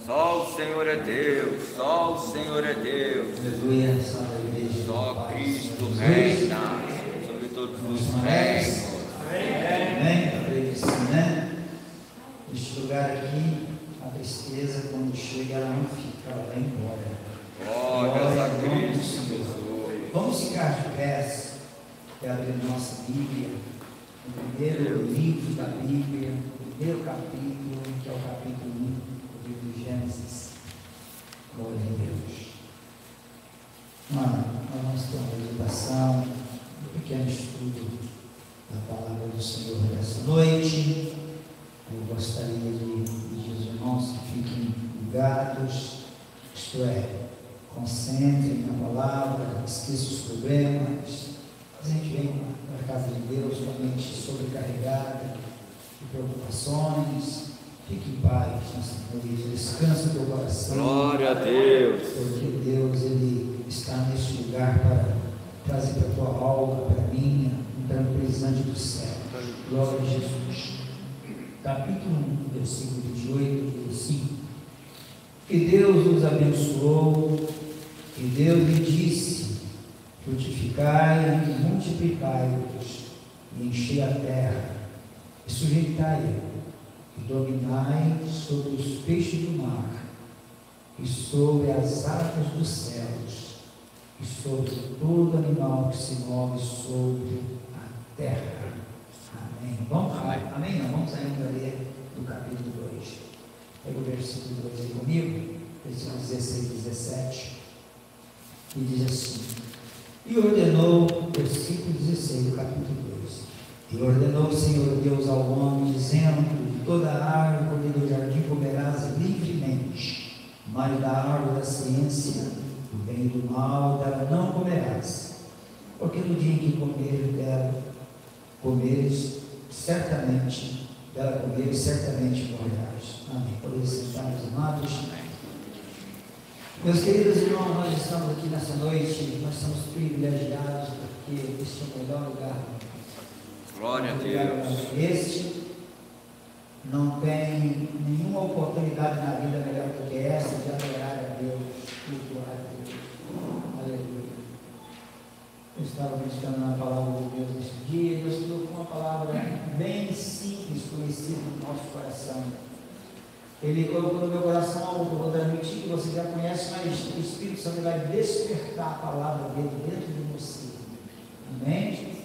Só o Senhor é Deus, só o Senhor é Deus. Só Cristo reina sobre todos os reinos. Amém? Neste lugar aqui, a tristeza, quando chega, ela não fica, ela vai embora. Glória a Cristo Jesus. Vamos ficar de pés e abrir nossa Bíblia, o primeiro livro da Bíblia, o primeiro capítulo, que é o capítulo 1 do livro de Gênesis. Glória a Deus. Nós vamos ter uma meditação, um pequeno estudo da palavra do Senhor nessa noite. Eu gostaria de pedir aos irmãos que fiquem ligados, isto é, concentrem na palavra, esqueçam os problemas. A gente vem para a casa de Deus com a mente sobrecarregada de preocupações. Fique em paz nessa noite, descansa o teu coração. Glória a Deus. Porque Deus, Ele está neste lugar para trazer para a tua alma, para a minha, um tranquilizante do céu. Glória a Jesus. Capítulo 1, versículo 28, diz assim: que Deus nos abençoou, que Deus lhe disse: frutificai e multiplicai-vos, e enchei a terra, e sujeitai-a, e dominai sobre os peixes do mar, e sobre as aves dos céus, e sobre todo animal que se move sobre a terra. Amém. Vamos lá. Amém? Não, vamos ainda ler do capítulo 2. Pega o versículo 2 aí comigo, versículo 16 e 17, e diz assim: e ordenou, versículo 16 do capítulo 2, e ordenou o Senhor Deus ao homem, dizendo: de toda a árvore do jardim comerás livremente, mas da árvore da ciência, do bem e do mal, dela não comerás, porque no dia em que comeres dela, certamente morrerás. Amém. Podemos sentar, meus amados. Meus queridos irmãos, nós estamos aqui nessa noite, nós somos privilegiados, porque este é o melhor lugar. Glória a Deus. Este não tem nenhuma oportunidade na vida melhor do que essa de adorar a Deus, cultuar a Deus. Aleluia. Eu estava meditando na palavra de Deus nesse dia, e Deus colocou uma palavra bem simples, conhecida no nosso coração. Ele colocou no meu coração algo que eu vou transmitir, que você já conhece, mas o Espírito Santo vai despertar a palavra dele dentro de você. Amém?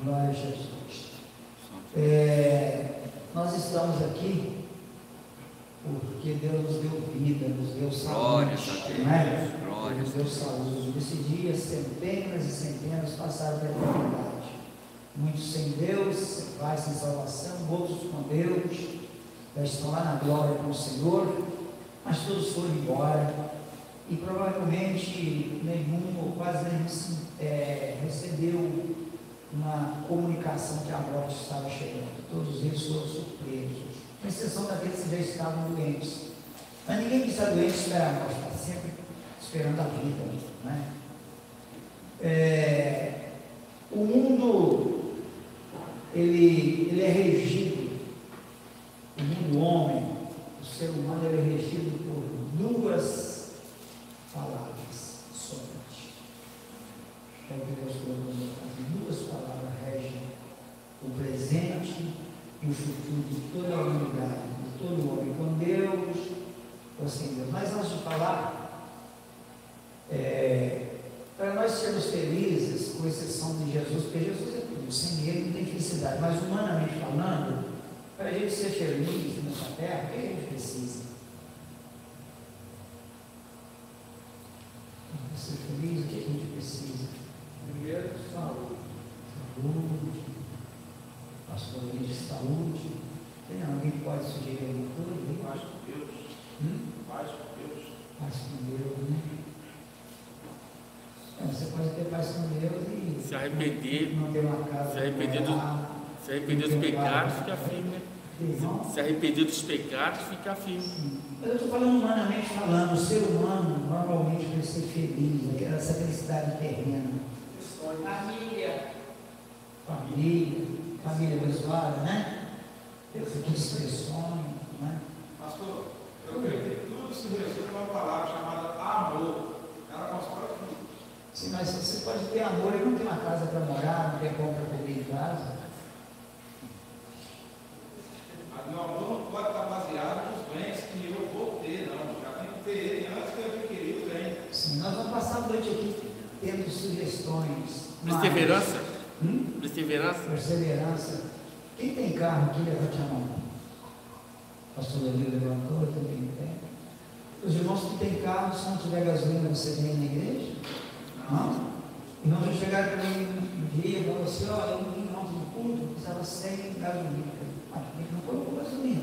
Glória a Jesus. Nós estamos aqui porque Deus nos deu vida, nos deu saúde. Nos deu saúde. Nesse dia, centenas e centenas passaram pela eternidade. Muitos sem Deus, sem Pai, sem salvação, outros com Deus, já estão lá na glória com o Senhor, mas todos foram embora, e provavelmente nenhum ou quase nenhum recebeu uma comunicação que a morte estava chegando. Todos eles foram surpresos, com exceção daqueles que já estavam doentes. Mas ninguém que está doente espera a morte, está sempre esperando a vida, né? O mundo, ele é regido, o mundo homem, o ser humano, ele é regido por duas palavras somente. É o que Deus colocou no meu caso. Duas palavras regem o presente e o futuro de toda a humanidade, de todo homem, com Deus ou sem Deus. Mas antes de falar, para nós sermos felizes, com exceção de Jesus, porque Jesus é tudo, sem Ele não tem felicidade, mas humanamente falando, para a gente ser feliz nessa terra, o que a gente precisa? Para ser feliz, o que a gente precisa? Primeiro, saúde. Saúde. Pastor de saúde. Tem alguém que pode sugerir alguma coisa? Paz com Deus. Paz com Deus. Paz com Deus, né? Você pode ter paz com Deus e Se arrepender, não ter uma casa. se arrepender dos pecados, fica firme, né? Se arrepender dos pecados, fica firme. Sim. Mas eu estou falando humanamente falando, o ser humano normalmente vai ser feliz, essa felicidade terrena. Família abençoada, né? Esse aqui de expressões, né? Pastor, eu acredito que tudo se resume a uma palavra chamada amor. Ela constrói tudo. Sim, mas você pode ter amor e não ter uma casa para morar, não ter pão para comer em casa. Mas meu amor não pode estar baseado nos bens que eu vou ter, não. Já tem que ter ele antes de eu adquirir o bem. Sim, nós vamos passar a noite aqui tendo sugestões. Perseverança. Perseverança. Perseverança. Quem tem carro aqui, levante a mão. Pastor Danilo levantou, eu também tenho. Os irmãos que têm carro, se não tiver gasolina, você vem na igreja? Não? Irmãos já chegaram para mim um dia e falaram assim: ó, eu não vim ontem no culto, precisava sem gasolina. Ah, por que não colocou gasolina?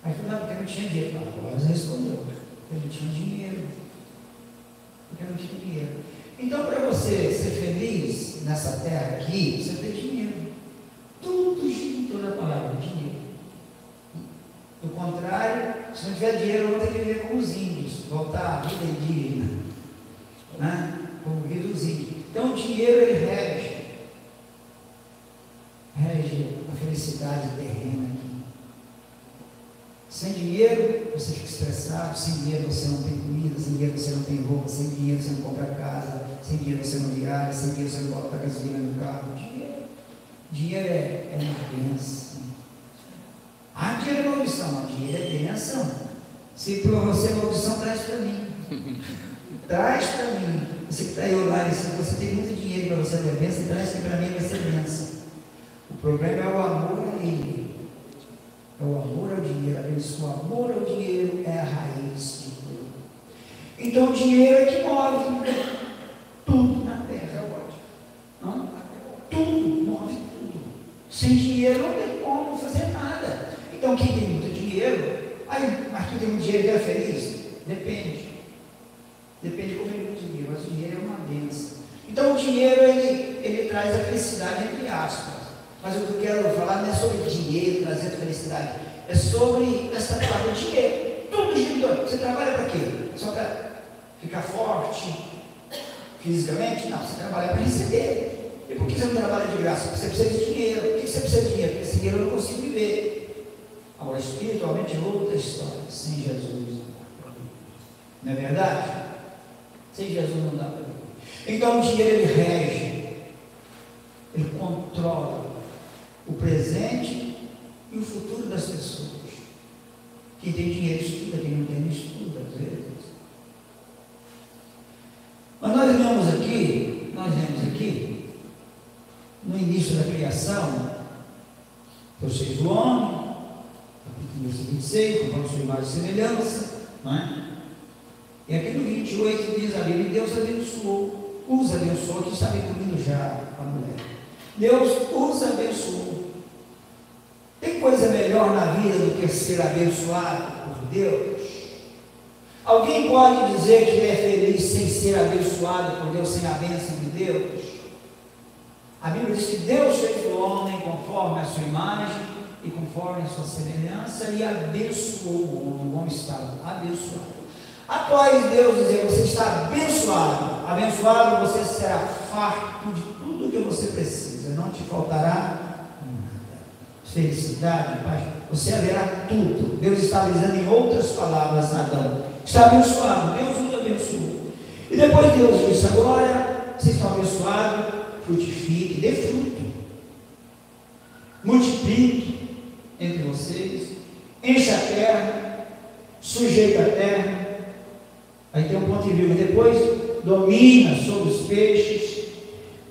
Aí eu falei: não, porque não tinha dinheiro. Agora você respondeu: porque não tinha dinheiro. Porque não tinha dinheiro. Então, para você ser feliz nessa terra aqui, você tem dinheiro. Tudo gira em toda a palavra, dinheiro. Do contrário, se não tiver dinheiro, eu vou ter que viver com os índios, voltar à vida indígena, né? Como vive os índios. Então, o dinheiro, ele rege a felicidade terrena aqui. Sem dinheiro, você fica estressado. Sem dinheiro, você não tem comida. Sem dinheiro, você não tem roupa. Sem dinheiro, você não compra casa. Sem dinheiro, você não viaja. Sem dinheiro, você não bota gasolina no carro. Dinheiro é uma bênção. Ah, dinheiro é maldição. Não, dinheiro é bênção. Se por você é maldição, traz para mim. Traz para mim. Você que está aí online, se você tem muito dinheiro para você ter bênção, traz para mim, vai ser bênção. O problema é o amor a ele. É o amor ao dinheiro. O amor ao dinheiro é a raiz de tudo. Então o dinheiro é que move tudo na terra. Não? Tudo move tudo. Sem dinheiro não tem como fazer nada. Então quem tem muito dinheiro, mas quem tem muito dinheiro é feliz? Depende. Depende de como ele usa o dinheiro, mas o dinheiro é uma bênção. Então o dinheiro ele traz a felicidade entre aspas. Mas o que eu quero falar não é sobre dinheiro trazer felicidade, é sobre essa palavra dinheiro. Tudo gira. Você trabalha para quê? Só para ficar forte fisicamente? Não, você trabalha para receber. E por que você não trabalha de graça? Porque você precisa de dinheiro. Por que você precisa de dinheiro? Porque sem dinheiro eu não consigo viver. Agora, espiritualmente é outra história. Sem Jesus não é verdade? Sem Jesus não dá para viver. Então o dinheiro ele rege, ele controla o presente e o futuro das pessoas. Quem tem dinheiro estuda, quem não tem não estuda, às vezes. Mas nós vemos aqui, no início da criação, Deus fez o homem, capítulo 26, conforme sua imagem e semelhança, não é? E aqui no 28 diz a Bíblia, Deus abençoou, os abençoou, que está incluindo já a mulher. Deus os abençoou. Tem coisa melhor na vida do que ser abençoado por Deus? Alguém pode dizer que é feliz sem ser abençoado por Deus, sem a bênção de Deus? A Bíblia diz que Deus fez o homem conforme a sua imagem e conforme a sua semelhança e abençoou o homem estava abençoado. Após Deus dizer, você está abençoado, abençoado, você será farto de tudo que você precisa, não te faltará nada, felicidade, paz, você haverá tudo. Deus está avisando em outras palavras, Adão, está abençoado, Deus nos abençoou. E depois Deus disse, agora vocês estão abençoados, frutifique, dê fruto, multiplique entre vocês, encha a terra, sujeita a terra. Aí tem um ponto de vírgula. Depois domina sobre os peixes,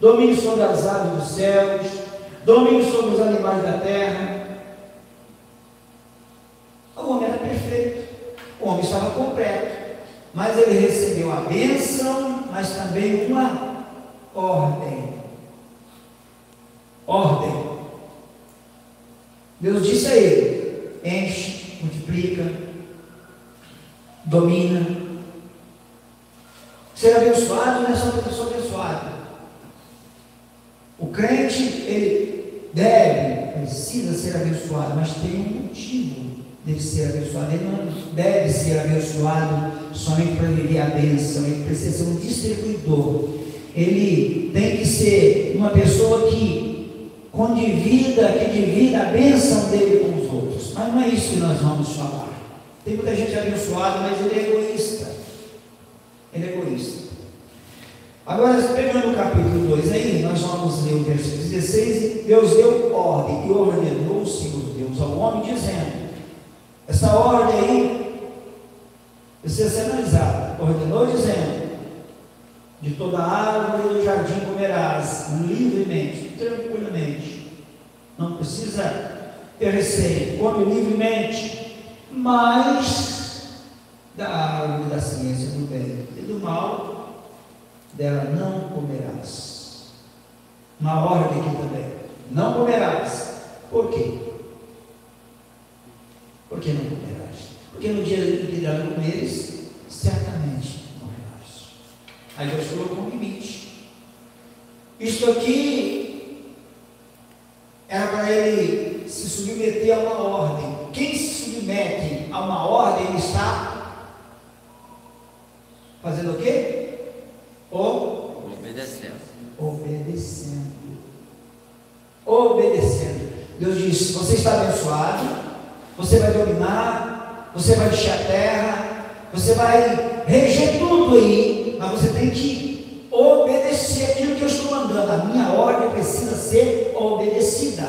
domine sobre as aves dos céus, domine sobre os animais da terra. O homem era perfeito, o homem estava completo, mas ele recebeu a bênção, mas também uma ordem. Deus disse a ele: enche, multiplica, domina. Ser abençoado não é só porque eu sou abençoado. O crente, ele precisa ser abençoado, mas tem um motivo de ser abençoado. Ele não deve ser abençoado somente para viver a bênção, ele precisa ser um distribuidor. Ele tem que ser uma pessoa que que divida a bênção dele com os outros. Mas não é isso que nós vamos falar. Tem muita gente abençoada, mas ele é egoísta. Ele é egoísta. Agora, pegando o capítulo 2 aí, nós vamos ler o versículo 16. E Deus deu ordem, e ordenou o Senhor Deus ao homem, dizendo: essa ordem aí precisa ser analisada. Ordenou dizendo: de toda árvore do jardim comerás livremente, tranquilamente, não precisa ter receio, come livremente, mas da árvore da ciência do bem e do mal, dela não comerás. Uma ordem aqui também: não comerás. Por quê? Por que não comerás? Porque no dia em que dela comeres, certamente morrerás. Aí Deus colocou um limite. Isto aqui era para ele se submeter a uma ordem. Quem se submete a uma ordem, ele está fazendo o quê? Obedecendo. Deus disse: você está abençoado, você vai dominar, você vai encher a terra, você vai reger tudo aí, mas você tem que obedecer aquilo que eu estou mandando. A minha ordem precisa ser obedecida.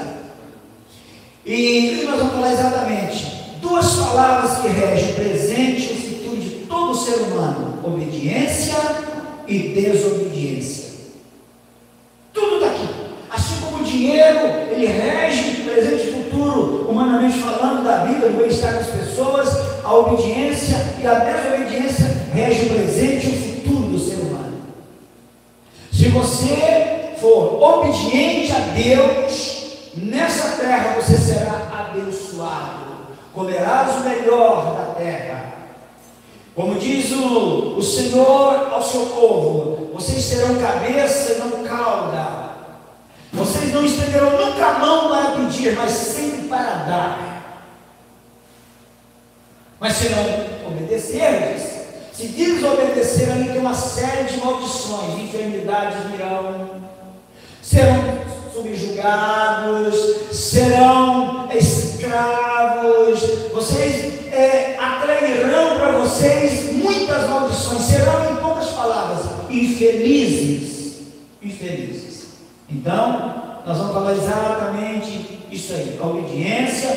E nós vamos falar exatamente duas palavras que regem o presente e o futuro de todo ser humano: obediência e desobediência. Tudo está aqui. Assim como o dinheiro, ele rege o presente e futuro, humanamente falando, da vida, do bem-estar das pessoas. A obediência e a desobediência regem o presente e o futuro do ser humano. Se você for obediente a Deus, nessa terra você será abençoado, comerás o melhor da terra. Como diz o Senhor ao seu povo: vocês serão cabeça e não cauda. Vocês não estenderão nunca a mão para pedir, mas sempre para dar. Mas se não obedecerdes, se desobedecer, ali tem uma série de maldições, enfermidades virão, serão subjugados, serão escravos, vocês atrairão para vocês muitas maldições, serão, em poucas palavras, infelizes. Então, nós vamos falar exatamente isso aí. A obediência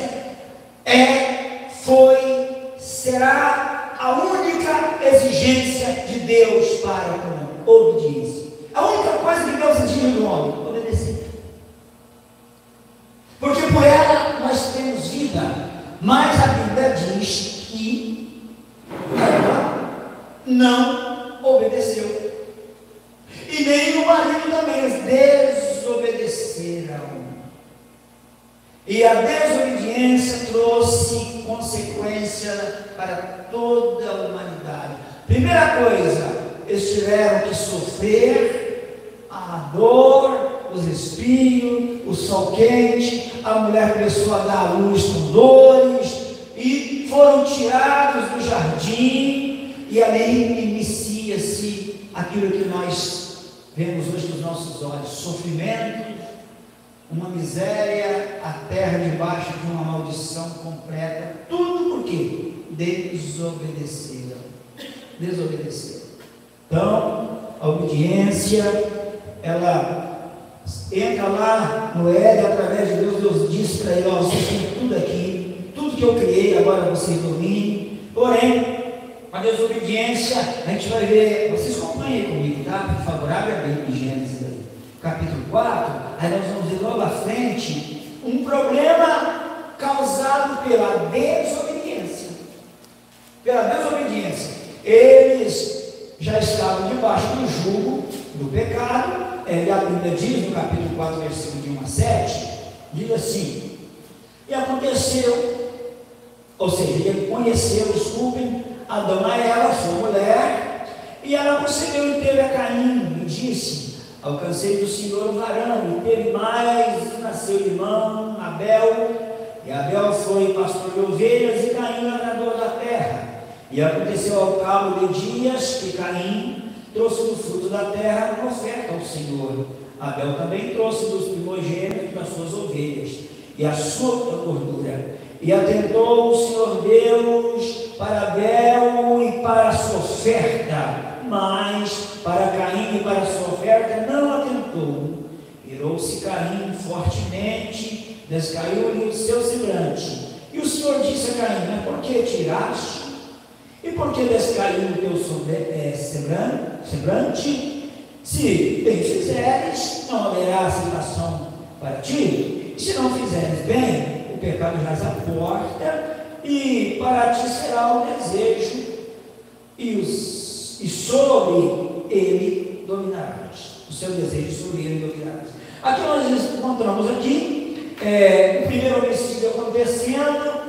será a única exigência de Deus para com a obediência. A única coisa que Deus exige do homem: obedecer. Porque por ela nós temos vida. Mas a Bíblia diz que ela não obedeceu. E nem o marido também, eles desobedeceram. E a desobediência trouxe consequência para toda a humanidade. Primeira coisa, eles tiveram que sofrer a dor, os espinhos, o sol quente, a mulher começou a dar à luz com dores, e foram tirados do jardim, e ali inicia-se aquilo que nós vemos hoje com os nossos olhos: sofrimento, uma miséria, a terra debaixo de uma maldição completa. Tudo por quê? Desobedeceram. Então, a obediência, ela entra lá no Éden através de Deus. Deus disse para ele: ó, vocês têm tudo aqui, tudo que eu criei, agora vocês dominem. Porém, a desobediência, a gente vai ver, vocês acompanhem comigo, tá? Por favor, abre a Bíblia em Gênesis aí, capítulo 4, aí nós vamos ver logo à frente um problema causado pela desobediência. Eles já estavam debaixo do jugo do pecado. E a Bíblia diz no capítulo 4, versículo de 1 a 7, diz assim: e aconteceu, ou seja, ele conheceu, desculpem, Adão a Ela, sua mulher, e ela concebeu e teve a Caim, e disse: alcancei do Senhor um varão, e teve mais, nasceu irmão, Abel, e Abel foi pastor de ovelhas, e Caim lavrador da terra. E aconteceu ao cabo de dias que Caim trouxe do fruto da terra uma oferta ao Senhor. Abel também trouxe dos primogênitos das suas ovelhas e a sua gordura. E atentou o Senhor Deus para Abel e para a sua oferta, mas para Caim e para a sua oferta não atentou. Irou-se Caim fortemente, descaiu-lhe o seu semblante. E o Senhor disse a Caim: mas por que tiraste? E por que descaiu o teu semblante? Se bem fizeres, não haverá aceitação para ti. E se não fizeres bem, o pecado jaz à porta, e para ti será o desejo, e sobre ele dominarás. O seu desejo sobre ele dominarás. Aqui nós encontramos aqui o primeiro homicídio acontecendo.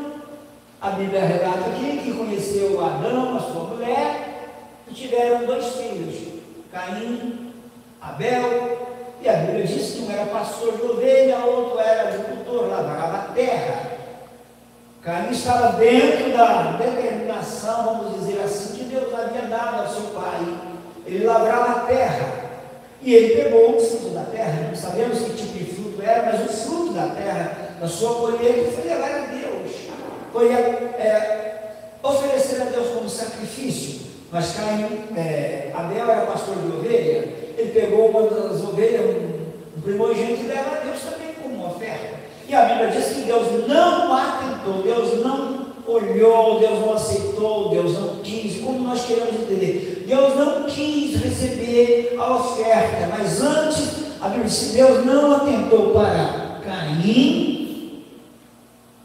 A Bíblia relata aqui que conheceu Adão, a sua mulher, e tiveram 2 filhos, Caim, Abel, e a Bíblia diz que um era pastor de ovelha, o outro era agricultor, lavrava a terra. Caim estava dentro da determinação, vamos dizer assim, que Deus havia dado ao seu pai. Ele lavrava a terra, e ele pegou o fruto da terra. Não sabemos que tipo de fruto era, mas o fruto da terra, da sua colheita, foi levar a Deus. Foi oferecer a Deus como sacrifício. Mas Abel era pastor de ovelha, ele pegou uma das ovelhas, um primogênito, e leva a Deus também como uma oferta. E a Bíblia diz que Deus não atentou, Deus não olhou, Deus não aceitou, Deus não quis, como nós queremos entender. Deus não quis receber a oferta, mas antes, a Bíblia diz que Deus não atentou para Caim,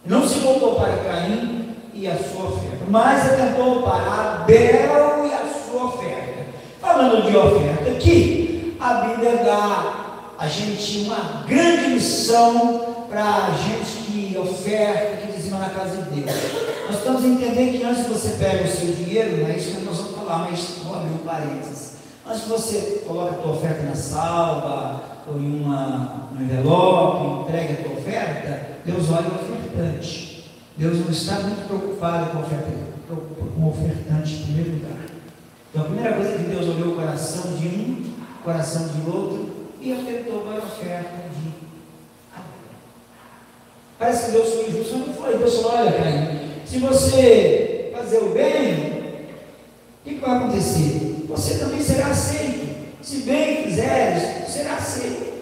não se voltou para Caim e a sua oferta, mas atentou para Abel e a sua oferta. Falando de oferta aqui, a Bíblia dá a gente uma grande lição para a gente que oferta, que dizima na casa de Deus. Nós estamos entendendo que antes que você pega o seu dinheiro, não é isso que nós vamos falar, mas vou abrir um parênteses. Antes que você coloque a tua oferta na salva, ou em um envelope, entregue a tua oferta, Deus olha o ofertante. Deus não está muito preocupado com o ofertante em primeiro lugar. Então a primeira coisa que Deus olhou o coração de um, o coração de outro, e atentou para a oferta de Abel. Parece que Deus foi injusto, mas não foi. Deus falou: olha, Caim, se você fazer o bem, o que vai acontecer? Você também será aceito. Se bem fizeres, será aceito.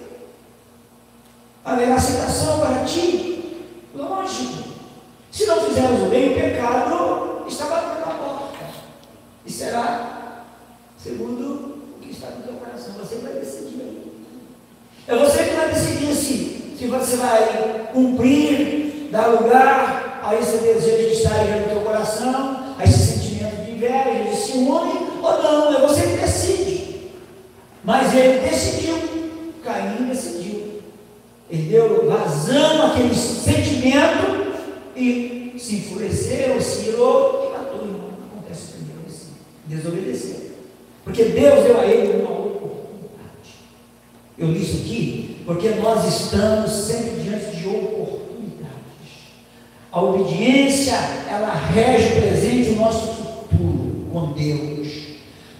Haverá aceitação para ti. Lógico. Se não fizermos o bem, o pecado está batendo na porta. E será segundo o que está no teu coração. Você vai decidir aí. É você que vai decidir se você vai cumprir, dar lugar a esse desejo que está aí no teu coração, a esse sentimento de inveja, de ciúme, ou não. É você que decide. Mas ele decidiu. Caim decidiu. Ele deu vazão àquele sentimento e se enfureceu, se irou e matou o irmão. Acontece primeiro assim, desobedeceu, porque Deus deu a ele uma oportunidade. Eu li isso aqui porque nós estamos sempre diante de oportunidades. A obediência, ela rege o presente e o nosso futuro com Deus,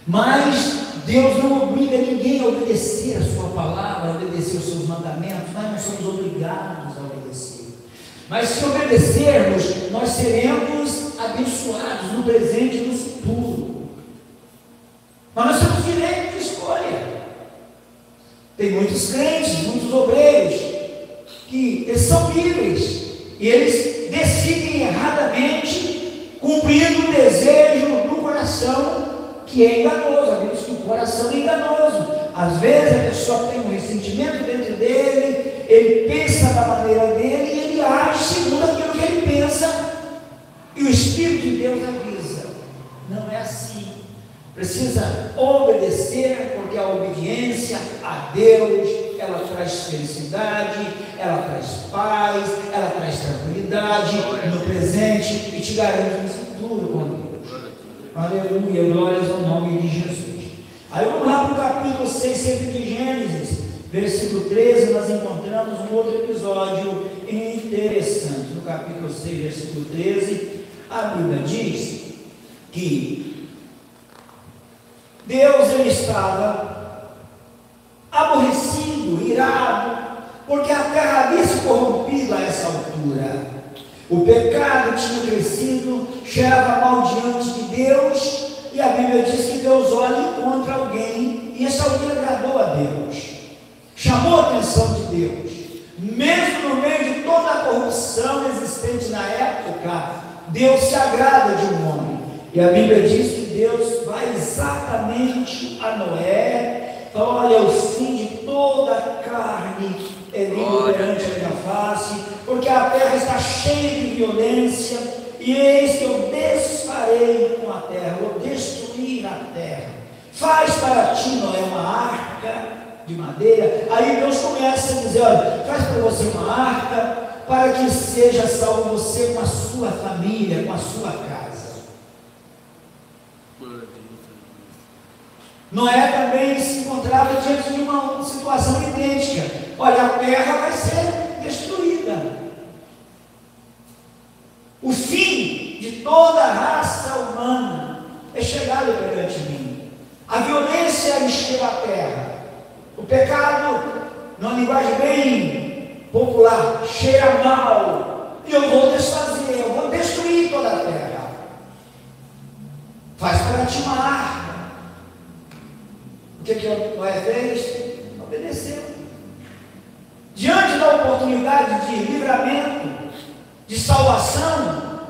mas Deus não obriga ninguém a obedecer a sua palavra, a obedecer os seus mandamentos. Nós não somos obrigados a obedecer. Mas se obedecermos, nós seremos abençoados no presente e no futuro. Mas nós temos direito de escolha. Tem muitos crentes, muitos obreiros, que eles são livres e eles decidem erradamente, cumprindo o desejo do coração, que é enganoso. A Bíblia diz que o coração é enganoso. Às vezes a pessoa tem um ressentimento dentro dele, ele pensa da maneira dele e ele age segundo aquilo que ele pensa, e o Espírito de Deus avisa: não é assim. Precisa obedecer, porque a obediência a Deus, ela traz felicidade, ela traz paz, ela traz tranquilidade no presente e te garante no futuro com Deus. Aleluia, glórias ao nome de Jesus. Aí vamos lá para o capítulo 6, sempre de Gênesis, versículo 13, nós encontramos um outro episódio interessante. No capítulo 6, versículo 13, a Bíblia diz que Deus, ele estava aborrecido, irado, porque a terra havia se corrompido a essa altura. O pecado tinha crescido, cheirava mal diante de Deus, e a Bíblia diz que Deus olha e encontra alguém, e esse alguém agradou a Deus, chamou a atenção de Deus, mesmo no meio de toda a corrupção existente na época. Deus se agrada de um homem, e a Bíblia diz que Deus vai exatamente a Noé, fala: olha, o fim de toda a carne é vindo perante a minha face, porque a terra está cheia de violência, e eis que eu desfarei com a terra, vou destruir a terra. Faz para ti, Noé, uma arca de madeira. Aí Deus começa a dizer: olha, faz para você uma arca, para que seja salvo você com a sua família, com a sua casa. Noé também se encontrava diante de uma situação idêntica. Olha, a terra vai ser destruída. O fim de toda a raça humana é chegado perante mim. A violência encheu a terra. O pecado, numa linguagem bem popular, cheira mal. E eu vou desfazer, eu vou destruir toda a terra. Faz para ti uma arca. O que Noé fez? Obedeceu. Diante da oportunidade de livramento, de salvação,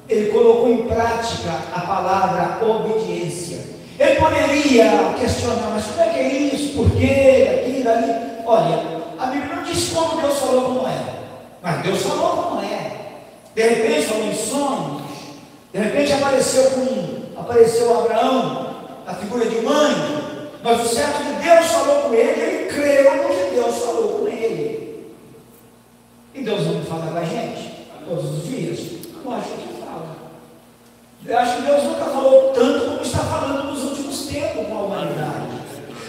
ele colocou em prática a palavra obediência. Ele poderia questionar: mas como é que é isso? Por quê? Aquilo, ali? Olha, a Bíblia não diz como Deus falou com Noé, mas Deus falou com Noé. De repente falou em sonhos, de repente apareceu Abraão, a figura de um anjo. Mas o certo é que Deus falou com ele, ele creu no que Deus falou com ele. E Deus não fala com a gente todos os dias? Eu acho que fala. Eu acho que Deus nunca falou tanto como está falando nos últimos tempos com a humanidade.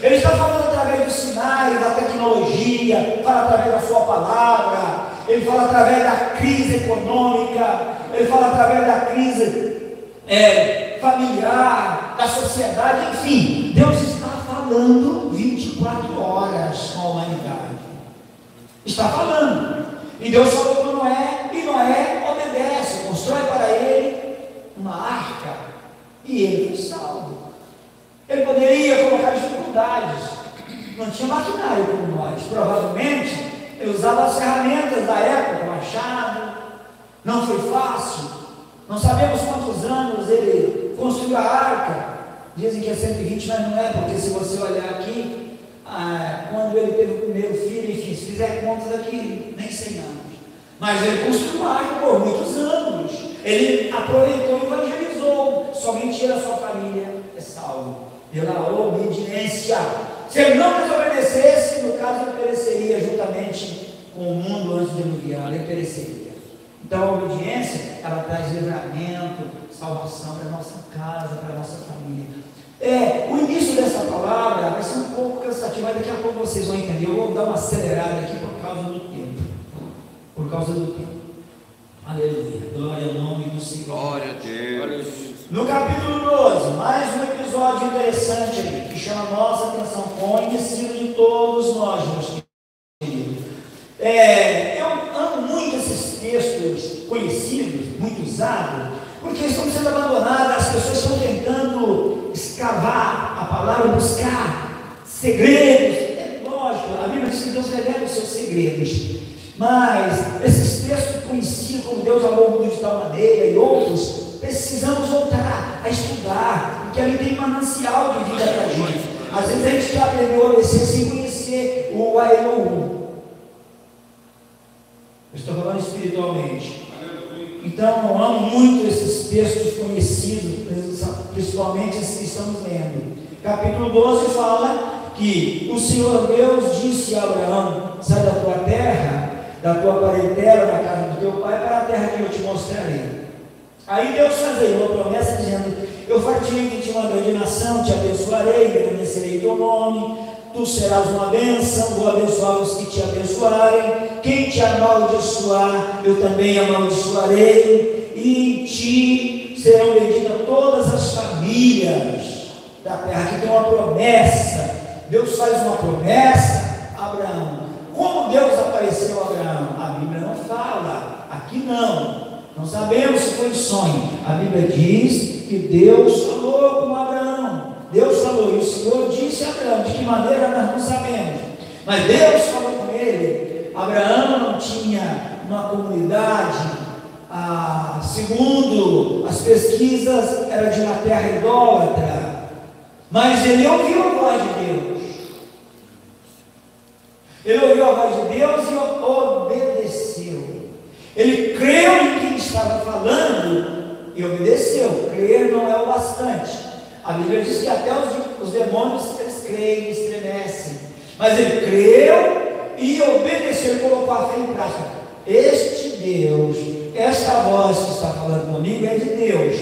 Ele está falando através dos sinais, da tecnologia, fala através da sua palavra, ele fala através da crise econômica, ele fala através da crise familiar, da sociedade, enfim. Deus está falando 24 horas com a humanidade. Está falando. E Deus falou com Noé, e Noé obedece, constrói para ele uma arca, e ele foi salvo. Ele poderia colocar dificuldades, não tinha maquinário como nós, provavelmente ele usava as ferramentas da época, machado, não foi fácil, não sabemos quantos anos ele construiu a arca. Dizem que é 120, mas não é, porque se você olhar aqui, quando ele teve o primeiro filho, enfim, se fizer contas aqui, nem 100 anos. Mas ele construiu a arca por muitos anos. Ele aproveitou e evangelizou. Somente ele e a sua família é salvo pela obediência. Se ele não desobedecesse, no caso ele pereceria juntamente com o mundo antes de diluviar, ele pereceria. Então a obediência, ela traz livramento, salvação para a nossa casa, para a nossa família. O início dessa palavra vai ser um pouco cansativo, mas daqui a pouco vocês vão entender. Eu vou dar uma acelerada aqui por causa do tempo. Por causa do tempo. Aleluia. Glória ao nome do Senhor. Glória a Deus. No capítulo 12, mais um episódio interessante aqui, que chama a nossa atenção, conhecido de todos nós, meus queridos. Eu amo muito esses textos conhecidos, muito usados, porque estão sendo abandonados, as pessoas estão tentando escavar a palavra, buscar segredos. É lógico, a Bíblia diz que Deus revela os seus segredos, mas esses textos conhecidos, como Deus amou o mundo de tal maneira e outros, precisamos voltar a estudar, porque ali tem manancial de vida para a gente. Às vezes a gente quer aprender a obedecer sem conhecer o Elohim. Eu estou falando espiritualmente. Então eu amo muito esses textos conhecidos, principalmente esses que estamos lendo. Capítulo 12 fala que o Senhor Deus disse a Abraão: sai da tua terra, da tua parentela, da casa do teu pai, para a terra que eu te mostrarei. Aí Deus fazia uma promessa dizendo: eu fartei de te mandar de nação, te abençoarei, engrandecerei teu nome, tu serás uma bênção, vou abençoar os que te abençoarem, quem te amaldiçoar, eu também amaldiçoarei, e em ti serão benditas todas as famílias da terra. Aqui tem uma promessa. Deus faz uma promessa a Abraão. Como Deus apareceu a Abraão? A Bíblia não fala, aqui não sabemos se foi sonho. A Bíblia diz que Deus falou com Abraão, Deus falou, e o Senhor disse a Abraão, de que maneira nós não sabemos, mas Deus falou com ele. Abraão não tinha uma comunidade, segundo as pesquisas, era de uma terra idólatra, mas ele ouviu a voz de Deus. Ele ouviu a voz de Deus e obedeceu. Ele creu em quem estava falando e obedeceu. Crer não é o bastante. A Bíblia diz que até os demônios creem, estremecem. Mas ele creu e obedeceu, ele colocou a fé em prática. Este Deus, esta voz que está falando comigo é de Deus.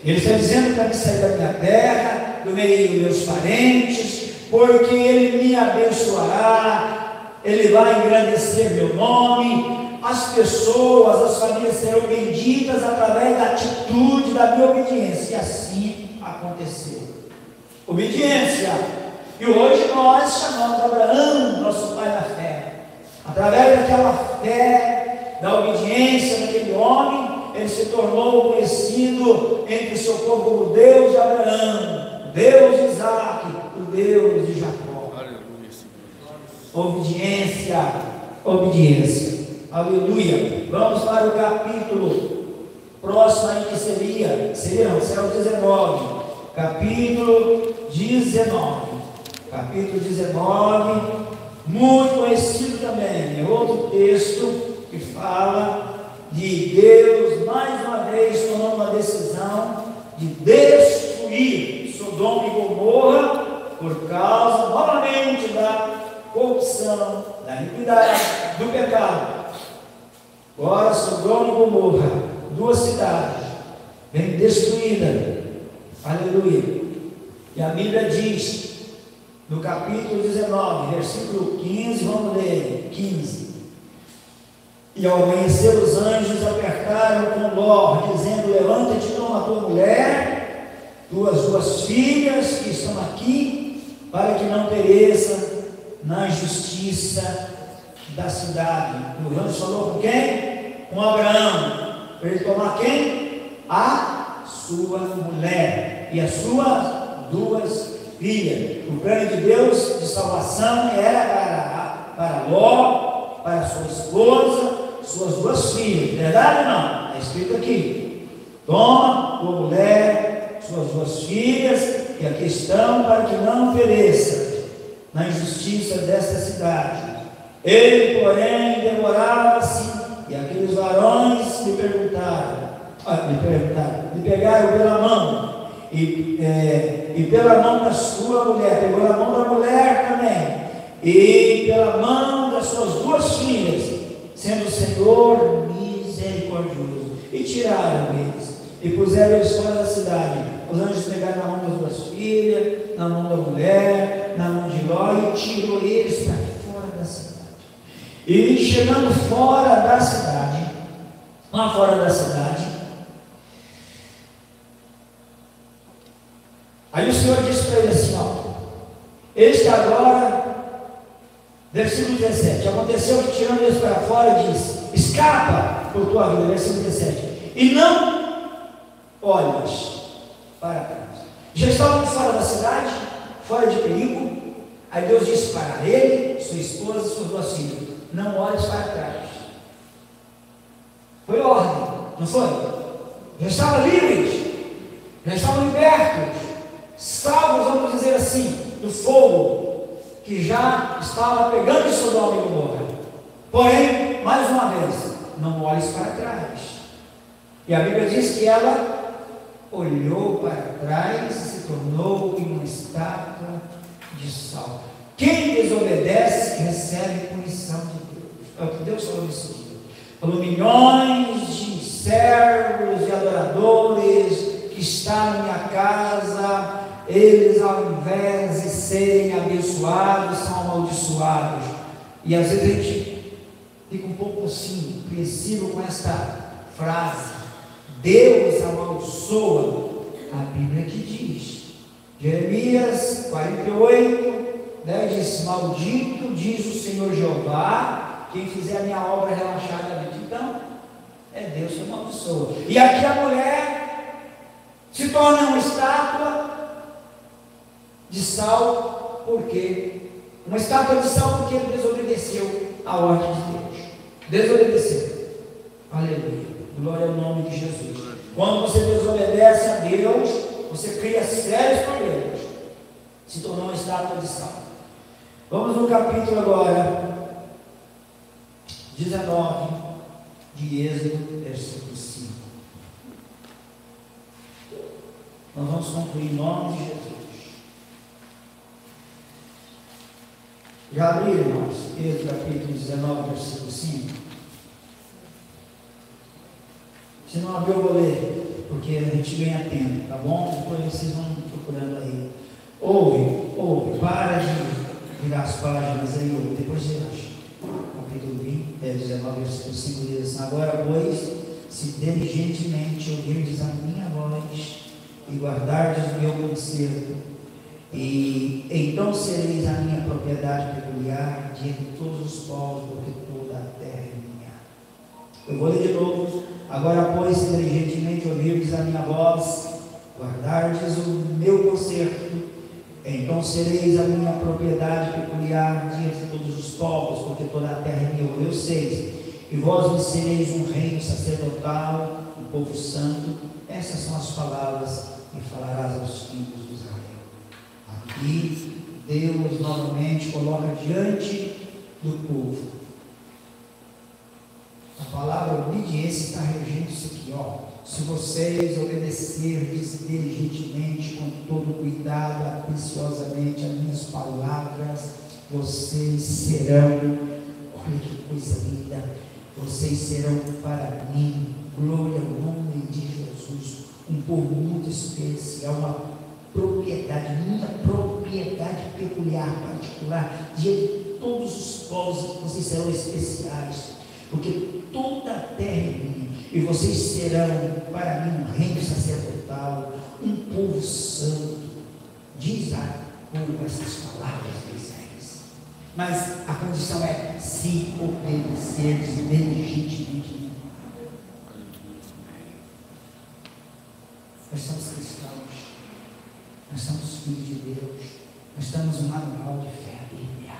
Ele está dizendo para me sair da minha terra, do meio dos meus parentes, porque Ele me abençoará. Ele vai engrandecer meu nome, as pessoas, as famílias serão benditas através da atitude da minha obediência. E assim aconteceu. Obediência. E hoje nós chamamos Abraão, nosso pai da fé. Através daquela fé, da obediência daquele homem, ele se tornou conhecido entre o seu povo como Deus de Abraão, Deus de Isaac, o Deus de Jacó. Obediência, obediência, aleluia. Vamos para o capítulo próximo aí, que será o 19, capítulo 19, muito conhecido também, é outro texto que fala de Deus, mais uma vez, tomando uma decisão de destruir Sodoma e Gomorra, por causa, novamente, da corrupção, da iniquidade, do pecado. Agora Sodoma e Gomorra, duas cidades, bem destruídas, aleluia. E a Bíblia diz, no capítulo 19, versículo 15, vamos ler, 15. E ao amanhecer os anjos apertaram com Ló, dizendo: levanta-te, toma a tua mulher, tuas duas filhas que estão aqui, para que não pereça na injustiça da cidade. O anjo falou com quem? Com Abraão, para ele tomar quem? A sua mulher e as suas duas filhas. O plano de Deus de salvação era para Ló, para sua esposa, suas duas filhas. Verdade ou não? Está escrito aqui: toma tua mulher, suas duas filhas, que aqui estão, para que não pereça na injustiça desta cidade. Ele, porém, demorava-se, e aqueles varões lhe pegaram pela mão, e pela mão da sua mulher, pegou a mão da mulher também, e pela mão das suas duas filhas, sendo o Senhor misericordioso, e tiraram eles, e puseram eles fora da cidade. Os anjos pegaram na mão das duas filhas, na mão da mulher, na mão de Ló, e tirou eles para fora da cidade. E chegando fora da cidade, lá fora da cidade, aí o Senhor disse para ele assim: este agora, versículo 17, aconteceu que tirando eles para fora, disse: escapa por tua vida, versículo 17, e não olhas para trás. Já estavam fora da cidade, fora de perigo. Aí Deus disse para ele, sua esposa e suas duas filhas: não olhes para trás. Foi ordem, não foi? Já estavam livres, já estavam libertos, salvos, vamos dizer assim, do fogo que já estava pegando em Sodoma e Gomorra. Porém, mais uma vez, não olhes para trás. E a Bíblia diz que ela olhou para trás e se tornou em uma estátua de sal. Quem desobedece recebe punição de Deus. É o que Deus falou nesse dia. Falou: milhões de servos e adoradores que estão na minha casa, eles, ao invés de serem abençoados, são amaldiçoados. E às vezes a gente fica um pouco assim, apreensivo com esta frase: Deus amaldiçoa. A Bíblia que diz, Jeremias 48, Daí diz: maldito, diz o Senhor Jeová, quem fizer a minha obra relaxadamente. Então, é Deus que amaldiçoa. E aqui a mulher se torna uma estátua de sal, porque uma estátua de sal porque ele desobedeceu a ordem de Deus. Desobedeceu. Aleluia. Glória ao nome de Jesus. Quando você desobedece a Deus, você cria sérios problemas. Se tornou uma estátua de sal. Vamos no capítulo agora 19 de Êxodo, versículo 5. Nós vamos concluir em nome de Jesus. Já abriram, irmãos? Êxodo capítulo 19, versículo 5. Se não abriu, eu vou ler, porque a gente ganha tempo, tá bom? Depois vocês vão procurando aí. Ouve, para de virar as páginas aí, ouve, depois você acha. Capítulo 19, versículo 5 diz assim: agora, pois, se diligentemente ouvirdes a minha voz e guardardes o meu conselho, e então sereis a minha propriedade peculiar diante de todos os povos, porque toda a terra é minha. Eu vou ler de novo. Agora, pois, se diligentemente ouvirdes a minha voz, guardardes o meu concerto, então sereis a minha propriedade peculiar diante de todos os povos, porque toda a terra é minha. Verso 6: e vós me sereis um reino sacerdotal, um povo santo. Essas são as palavras que falarás aos filhos de Israel. Aqui Deus novamente coloca diante do povo a palavra obediência. Está regendo isso aqui, ó. Se vocês obedecerdes diligentemente, com todo cuidado, atenciosamente as minhas palavras, vocês serão, olha que coisa linda, vocês serão para mim, glória ao nome de Jesus, um povo muito especial, uma propriedade, minha propriedade peculiar, particular, diante de todos os povos, vocês serão especiais, porque toda a terra é minha, e vocês serão para mim um reino sacerdotal, um povo santo. Diz a povo essas palavras de Isaías, mas a condição é se obedecerdes diligentemente. Nós somos cristãos, nós somos filhos de Deus, nós estamos no manual de fé da Bíblia,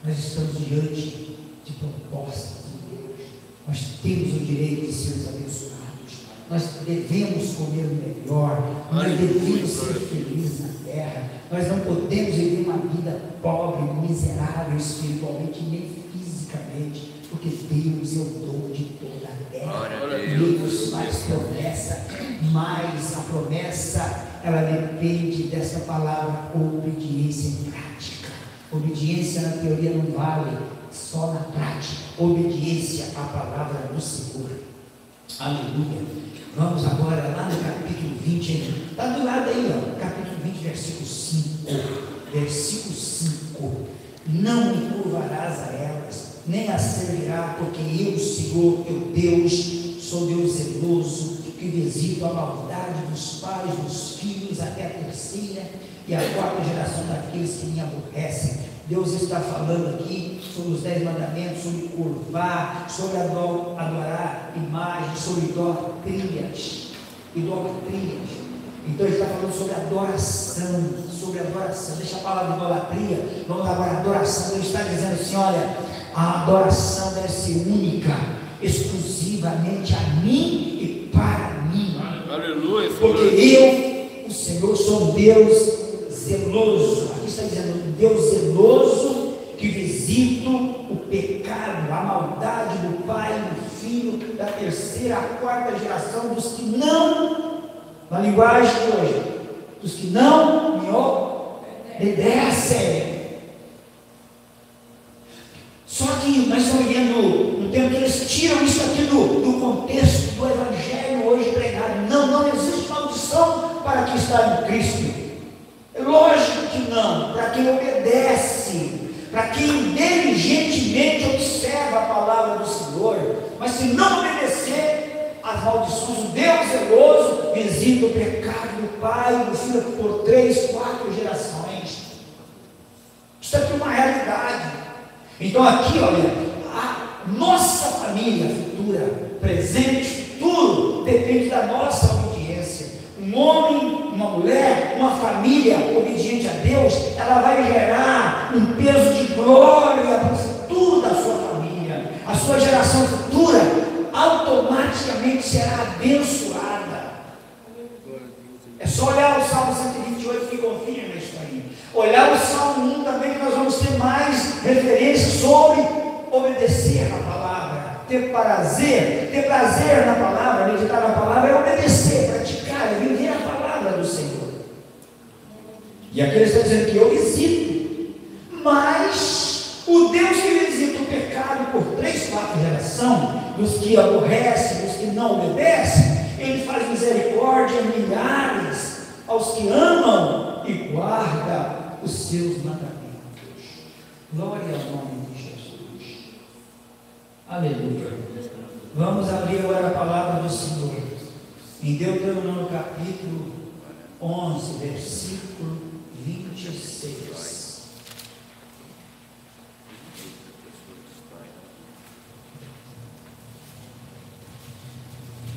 nós estamos diante de propostas de Deus, nós temos o direito de sermos abençoados, nós devemos comer o melhor, nós devemos ser felizes na terra, nós não podemos viver uma vida pobre, miserável espiritualmente, nem fisicamente, porque Deus é o dono de toda a terra. Deus faz promessa, mas a promessa ela depende dessa palavra obediência em prática. Obediência na teoria não vale, só na prática. Obediência à palavra do Senhor. Aleluia. Vamos agora lá no capítulo 20, está do lado aí, ó, capítulo 20, versículo 5. Versículo 5: não me curvarás a elas, nem as servirá, porque eu, Senhor, teu Deus, sou Deus zeloso, que visito a maldade dos pais, dos filhos, até a terceira e a quarta geração daqueles que me aborrecem. Deus está falando aqui sobre os 10 mandamentos, sobre curvar, sobre adorar imagens, sobre idolatриas. Então ele está falando sobre adoração, deixa a palavra idolatria, vamos agora, adoração. Ele está dizendo assim: olha, a adoração deve ser única, exclusivamente a mim e para mim. Aleluia. Porque eu, o Senhor, sou um Deus zeloso. Aqui está dizendo, um Deus zeloso, que visito o pecado, a maldade do pai e do filho, da terceira a quarta geração dos que não, na linguagem de hoje, dos que não me obedecem. Só que nós estamos vivendo um tempo que eles tiram isso aqui do contexto do evangelho hoje pregado. Não existe maldição para quem está em Cristo. É lógico que não, para quem obedece, para quem diligentemente observa a palavra do Senhor. Mas se não obedecer, as maldições, o Deus zeloso visita o pecado do pai e do filho por 3, 4 gerações. Isso aqui é uma realidade. Então aqui, olha, a nossa família futura, presente, futuro, depende da nossa obediência. Um homem, uma mulher, uma família obediente a Deus, ela vai gerar um peso de glória para o futuro da sua família. A sua geração futura automaticamente será abençoada. É só olhar o Salmo 128 que confirma isso aí. Olhar o Salmo 1 também, que nós vamos ter mais referências sobre obedecer na palavra, ter prazer na palavra, meditar na palavra, é obedecer, praticar, é viver a palavra do Senhor. E aqui ele está dizendo que eu visito, mas o Deus que visita o pecado por 3, 4 gerações, dos que aborrecem, dos que não obedecem, Ele faz misericórdia em milhares aos que amam e guardam os seus mandamentos. Glória ao nome de Jesus. Aleluia. Vamos abrir agora a palavra do Senhor em Deuteronômio capítulo 11, versículo 26.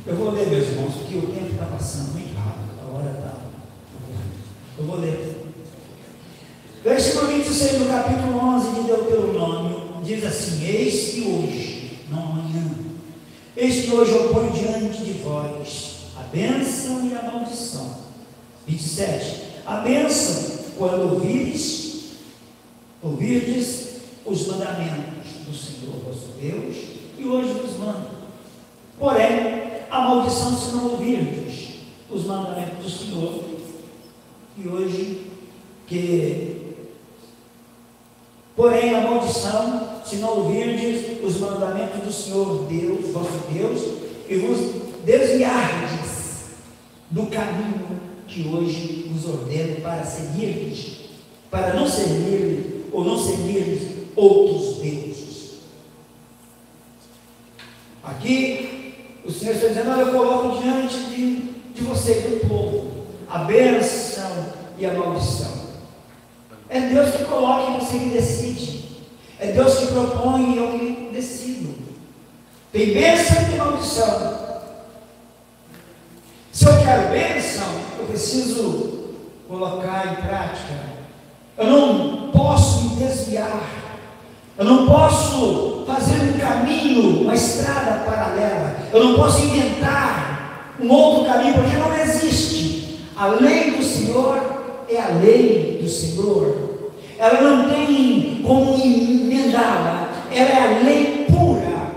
Eu vou ler, meus irmãos, porque o tempo está passando muito rápido, a hora está. Eu vou ler. Versículo 26 do capítulo 11 de Deuteronômio diz assim: eis que hoje, não amanhã, eis que hoje eu ponho diante de vós a bênção e a maldição. 27. A bênção, quando ouvirdes os mandamentos do Senhor vosso Deus, e hoje vos mando. Porém, a maldição, se não ouvirdes os mandamentos do Senhor, e hoje porém a maldição, se não ouvirdes os mandamentos do Senhor Deus, vosso Deus, e vos desviardes do caminho que hoje vos ordeno para seguirdes, para não seguir ou não seguirdes outros deuses. Aqui o Senhor está dizendo: olha, eu coloco diante de vocês, do povo, a bênção e a maldição. É Deus que coloca e você que decide. É Deus que propõe e eu que decido. Tem bênção e tem maldição. Se eu quero bênção, eu preciso colocar em prática. Eu não posso me desviar. Eu não posso fazer um caminho, uma estrada paralela. Eu não posso inventar um outro caminho, porque não existe. A lei do Senhor é a lei do Senhor. Ela não tem como emendá-la. Ela é a lei pura.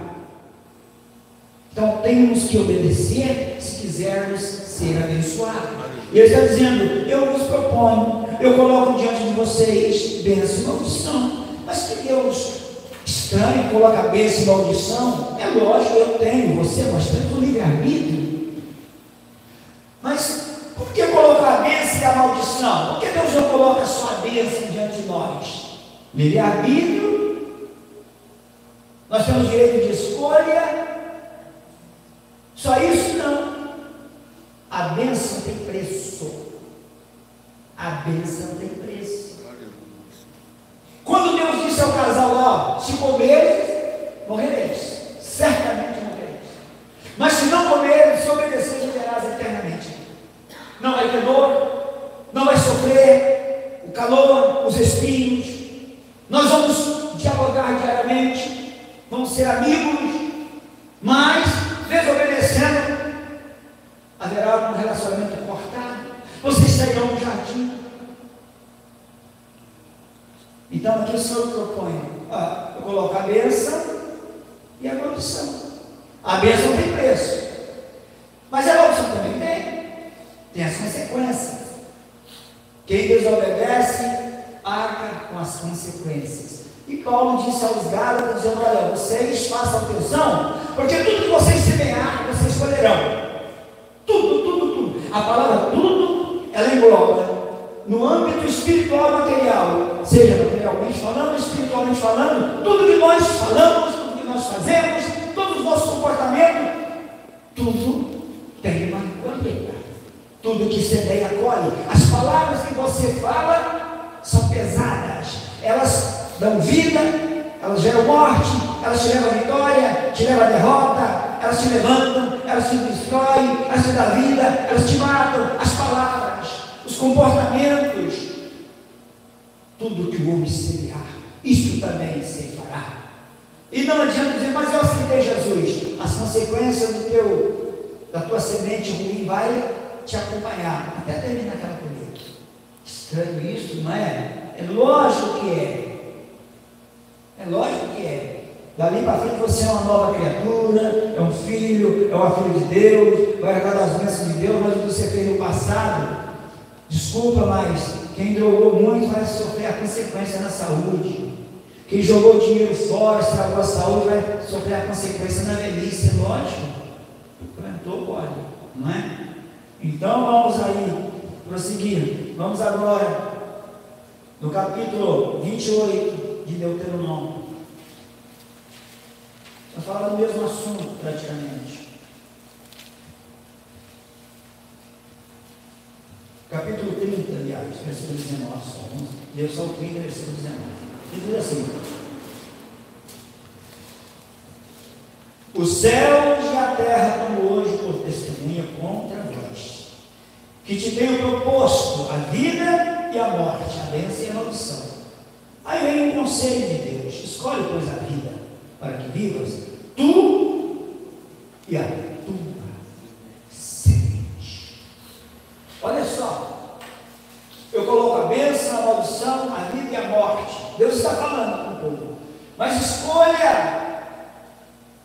Então temos que obedecer se quisermos ser abençoados. E ele está dizendo: eu vos proponho, eu coloco diante de vocês bênção e maldição. Mas que Deus estranho coloca bênção e maldição? É lógico, eu tenho, você, nós temos o livre-arbítrio. Mas por que colocar a bênção e a maldição? Por que Deus não coloca só a bênção diante de nós? Livre-arbítrio, nós temos direito de escolha. Só isso não. A bênção tem preço. A bênção tem preço. Quando Deus disse ao casal: ó, se comeres, morrereis. Certamente morrereis. Mas se não comeres, se obedeceres, viverás eternamente. Não vai ter dor, não vai sofrer o calor, os espinhos. Nós vamos dialogar diariamente, vamos ser amigos, mas desobedecendo, haverá um relacionamento cortado. Vocês sairão do jardim. Então aqui o Senhor propõe: eu coloco a bênção e a maldição. A bênção tem preço, mas a maldição também tem as consequências. Quem desobedece arca com as consequências. E Paulo disse aos Gálatas, dizendo: olha, vocês façam atenção, porque tudo que vocês semear, vocês colherão. Tudo. A palavra tudo, ela engloba no âmbito espiritual e material, seja materialmente falando, espiritualmente falando, tudo que nós falamos, tudo que nós fazemos, todo o nosso comportamento, tudo tem uma colheita. Tudo que semeia colhe. As palavras que você fala são pesadas, elas dão vida, elas geram morte, elas te levam à vitória, te levam à derrota, elas te levantam, elas te destroem, elas te dão vida, elas te matam, as palavras, os comportamentos, tudo que o homem semear, isso também se fará. E não adianta dizer, mas eu aceitei Jesus, as consequências da tua semente ruim vai te acompanhar, até terminar aquela colheita. Estranho isso, não é? É lógico que é. É lógico que é. Dali para frente você é uma nova criatura, é um filho, é uma filha de Deus, vai herdar as bênçãos de Deus, mas o que você fez no passado, desculpa, mas quem drogou muito vai sofrer a consequência na saúde. Quem jogou dinheiro fora, estragou a saúde, vai sofrer a consequência na velhice, é lógico. Plantou, pode, não é? Então vamos aí, prosseguindo. Vamos agora no capítulo 28 de Deuteronômio. Vamos falar do mesmo assunto praticamente. Capítulo 30, aliás, versículo 19. Vamos ler só o 30, versículo 19. E diz assim: os céus e a terra dão hoje por testemunha contra vós, que te tenho proposto a vida e a morte, a bênção e a maldição. Aí vem um conselho de Deus: escolhe, pois, a vida, para que vivas tu e a tua semente. Olha só, eu coloco a bênção, a maldição, a vida e a morte. Deus está falando com o povo, mas escolha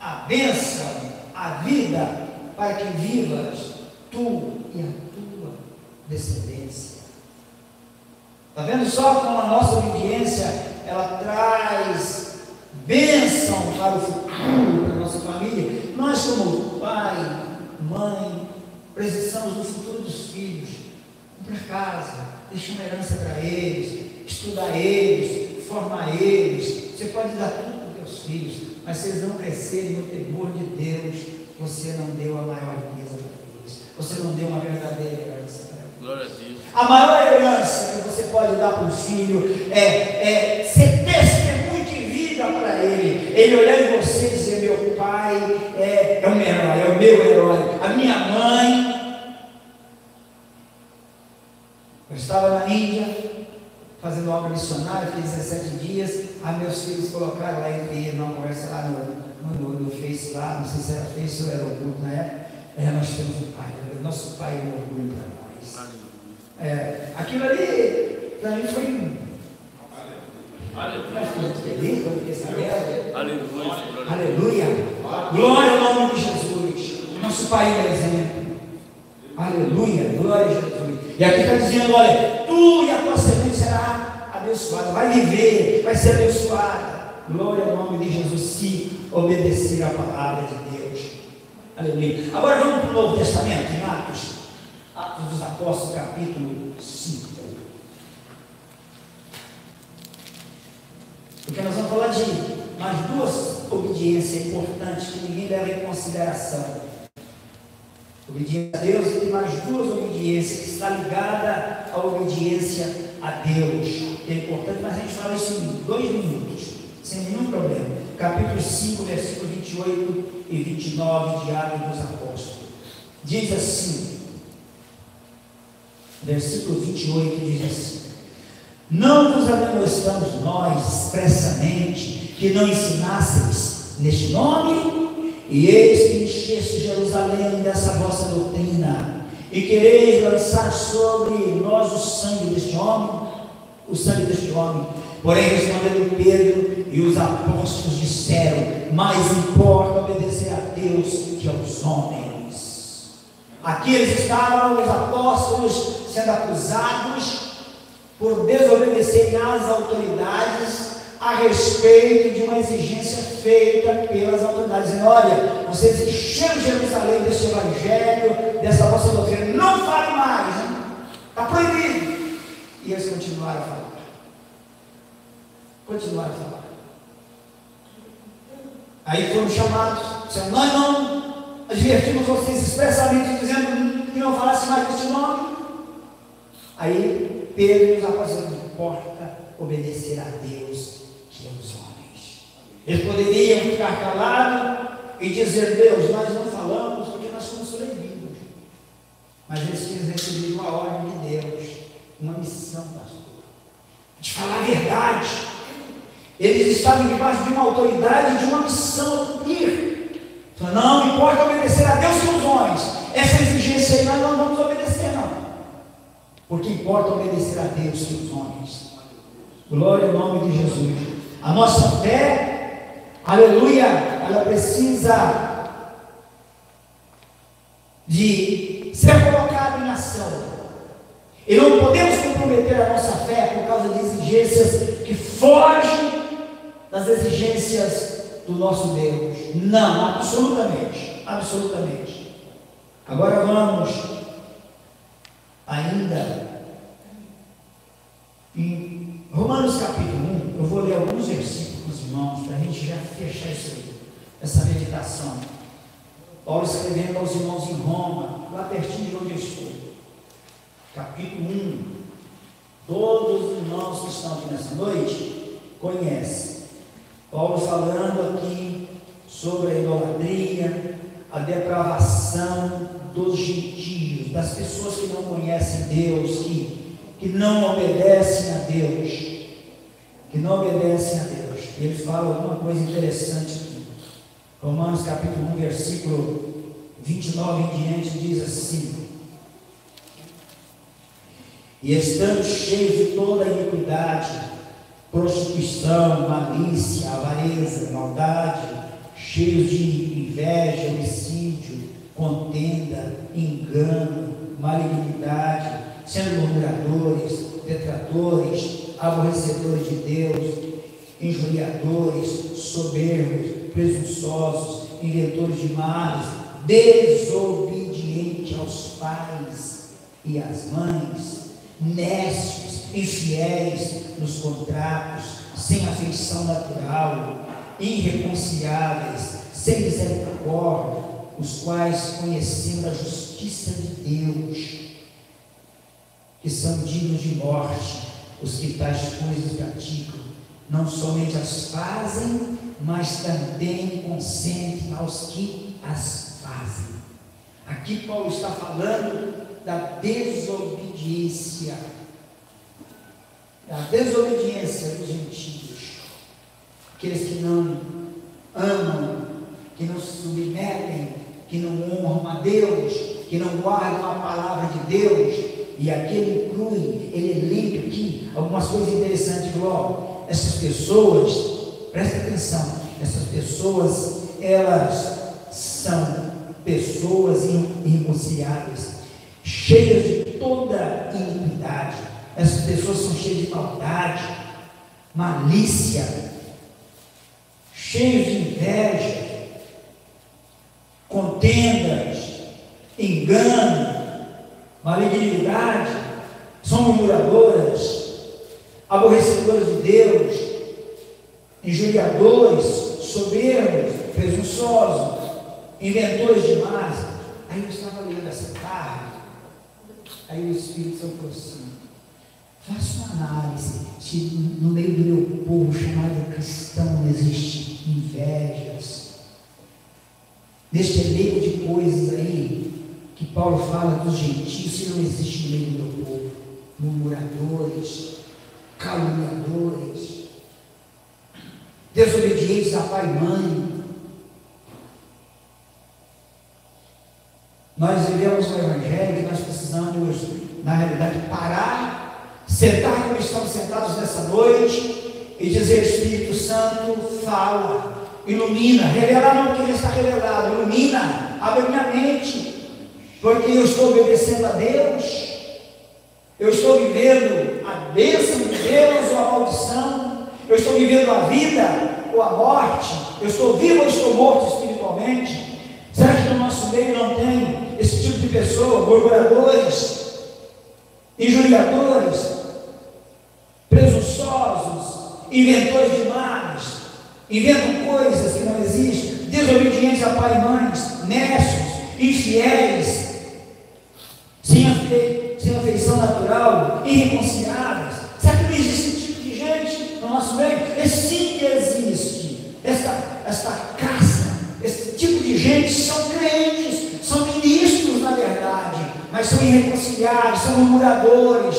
a bênção, a vida, para que vivas tu e a tua descendência. Está vendo só como a nossa obediência ela traz bênção para o futuro, para a nossa família? Nós, como pai, mãe, precisamos do futuro dos filhos. Comprar casa, deixar uma herança para eles, estudar eles, formar eles. Você pode dar tudo para os teus filhos, mas se eles não crescerem no temor de Deus, você não deu a maior riqueza para eles. Você não deu uma verdadeira herança para eles. Glória a Deus. A maior herança que você pode dar para um filho é ser testemunho de vida para ele. Ele olhar em você e dizer: meu pai é um herói, é o meu herói. A minha mãe. Eu estava na Índia fazendo obra missionária, fiz 17 dias. Meus filhos colocaram lá entre uma conversa lá no Face, lá, não sei se era Face ou era Orkut na época. Nós temos um pai, nosso pai é um orgulho para nós. Aquilo ali, para mim foi feliz quando fiquei sabendo. Aleluia. Glória ao nome de Jesus. Nosso pai é exemplo. Aleluia. Glória a Jesus. E aqui está dizendo: olha, tu e a tua semente será abençoada, vai viver, vai ser abençoada. Glória ao nome de Jesus, se obedecer a palavra de Deus. Aleluia. Agora vamos para o Novo Testamento, em Atos dos Apóstolos, capítulo 5. Porque nós vamos falar de mais duas obediências importantes que ninguém leva em consideração. Obediência a Deus, e tem mais duas obediências que está ligada à obediência a Deus, que é importante, mas a gente fala isso em 2 minutos, sem nenhum problema. Capítulo 5, versículo 28 e 29 de Atos dos Apóstolos. Diz assim, versículo 28 diz assim: não vos amonestamos nós expressamente que não ensinasseis neste nome? E eis que encheste Jerusalém dessa vossa doutrina, e quereis lançar sobre nós o sangue deste homem. Porém, respondendo Pedro e os apóstolos disseram: mais importa obedecer a Deus que aos homens. Aqui eles estavam, os apóstolos, sendo acusados por desobedecerem às autoridades a respeito de uma exigência feita pelas autoridades, dizendo: olha, vocês encheram Jerusalém desse evangelho, dessa vossa doutrina, não fale mais, está proibido. E eles continuaram a falar. Aí foram chamados, disseram: nós não advertimos vocês expressamente dizendo que não falasse mais desse nome. Aí Pedro e os apóstolos: não importa obedecer a Deus que aos homens. Eles poderiam ficar calados e dizer: Deus, nós não falamos porque nós somos proibidos. Mas eles tinham recebido uma ordem de Deus, uma missão, pastor, de falar a verdade. Eles estavam debaixo de uma autoridade, de uma missão a cumprir. Então, não importa obedecer a Deus e aos homens. Essa exigência aí nós não vamos obedecer, não. Porque importa obedecer a Deus e aos homens. Glória ao nome de Jesus. A nossa fé, aleluia, ela precisa de ser colocada em ação. E não podemos comprometer a nossa fé por causa de exigências que fogem das exigências do nosso Deus. Não, absolutamente, absolutamente. Agora vamos ainda em Romanos capítulo 1. Eu vou ler alguns versículos, irmãos, para a gente já fechar isso aí, essa meditação. Paulo escrevendo aos irmãos em Roma, lá pertinho de onde eu estou. Capítulo 1. Todos os irmãos que estão aqui nessa noite conhecem. Paulo falando aqui sobre a idolatria, a depravação dos gentios, das pessoas que não conhecem Deus, que não obedecem a Deus, E ele fala alguma coisa interessante aqui. Romanos capítulo 1, versículo 29 em diante, diz assim: e estando cheios de toda a iniquidade, prostituição, malícia, avareza, maldade, cheios de inveja, homicídio, contenda, engano, malignidade, sendo murmuradores, detratores, aborrecedores de Deus, injuriadores, soberbos, presunçosos, inventores de males, desobedientes aos pais e às mães, nécios, infiéis nos contratos, sem afeição natural, irreconciliáveis, sem misericórdia, os quais, conhecendo a justiça de Deus, que são dignos de morte, os que tais coisas praticam, não somente as fazem, mas também consentem aos que as fazem. Aqui Paulo está falando da desobediência dos gentios, aqueles que não amam, que não se submetem, que não honram a Deus, que não guardam a palavra de Deus. E aqui ele inclui, ele elenca aqui algumas coisas interessantes. Logo, essas pessoas, presta atenção, essas pessoas, elas são pessoas irreconciliáveis, cheias de toda iniquidade. Essas pessoas são cheias de maldade, malícia, cheios de inveja, contendas, engano, malignidade, são murmuradoras, aborrecedoras de Deus, injuriadores, soberbos, presunçosos, inventores de males. Aí eu estava lendo essa tarde, aí o Espírito Santo falou assim: faça uma análise se no meio do meu povo chamado cristão não existe invejas, neste elenco de coisas aí que Paulo fala dos gentios, se não existe no meio do meu povo, murmuradores, caluniadores, desobedientes a pai e mãe. Nós vivemos um evangelho que nós precisamos, na realidade, parar, sentar como estamos sentados nessa noite e dizer: Espírito Santo, fala, ilumina, revela não porque já está revelado, ilumina, abre minha mente, porque eu estou obedecendo a Deus, eu estou vivendo a bênção de Deus ou a maldição, eu estou vivendo a vida ou a morte, eu estou vivo ou estou morto espiritualmente. Será que no nosso meio não tem esse tipo de pessoa, murmuradores, injuriadores, presunçosos, inventores de males, inventam coisas que não existem, desobedientes a pai e mães, nécios, infiéis, sem afeição natural, irreconciliáveis? Será que não existe esse tipo de gente? esta caça, esse tipo de gente são crentes, são ministros na verdade, mas são irreconciliados, são murmuradores,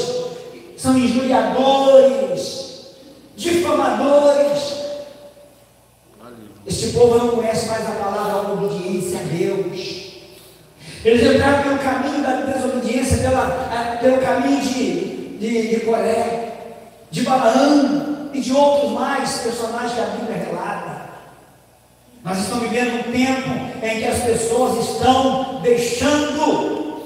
são injuriadores, difamadores. Este povo não conhece mais a palavra obediência a Deus. Eles entraram pelo caminho da desobediência, pelo caminho de Coré, de Balaão e de outros mais personagens que a Bíblia relata. Nós estamos vivendo um tempo em que as pessoas estão deixando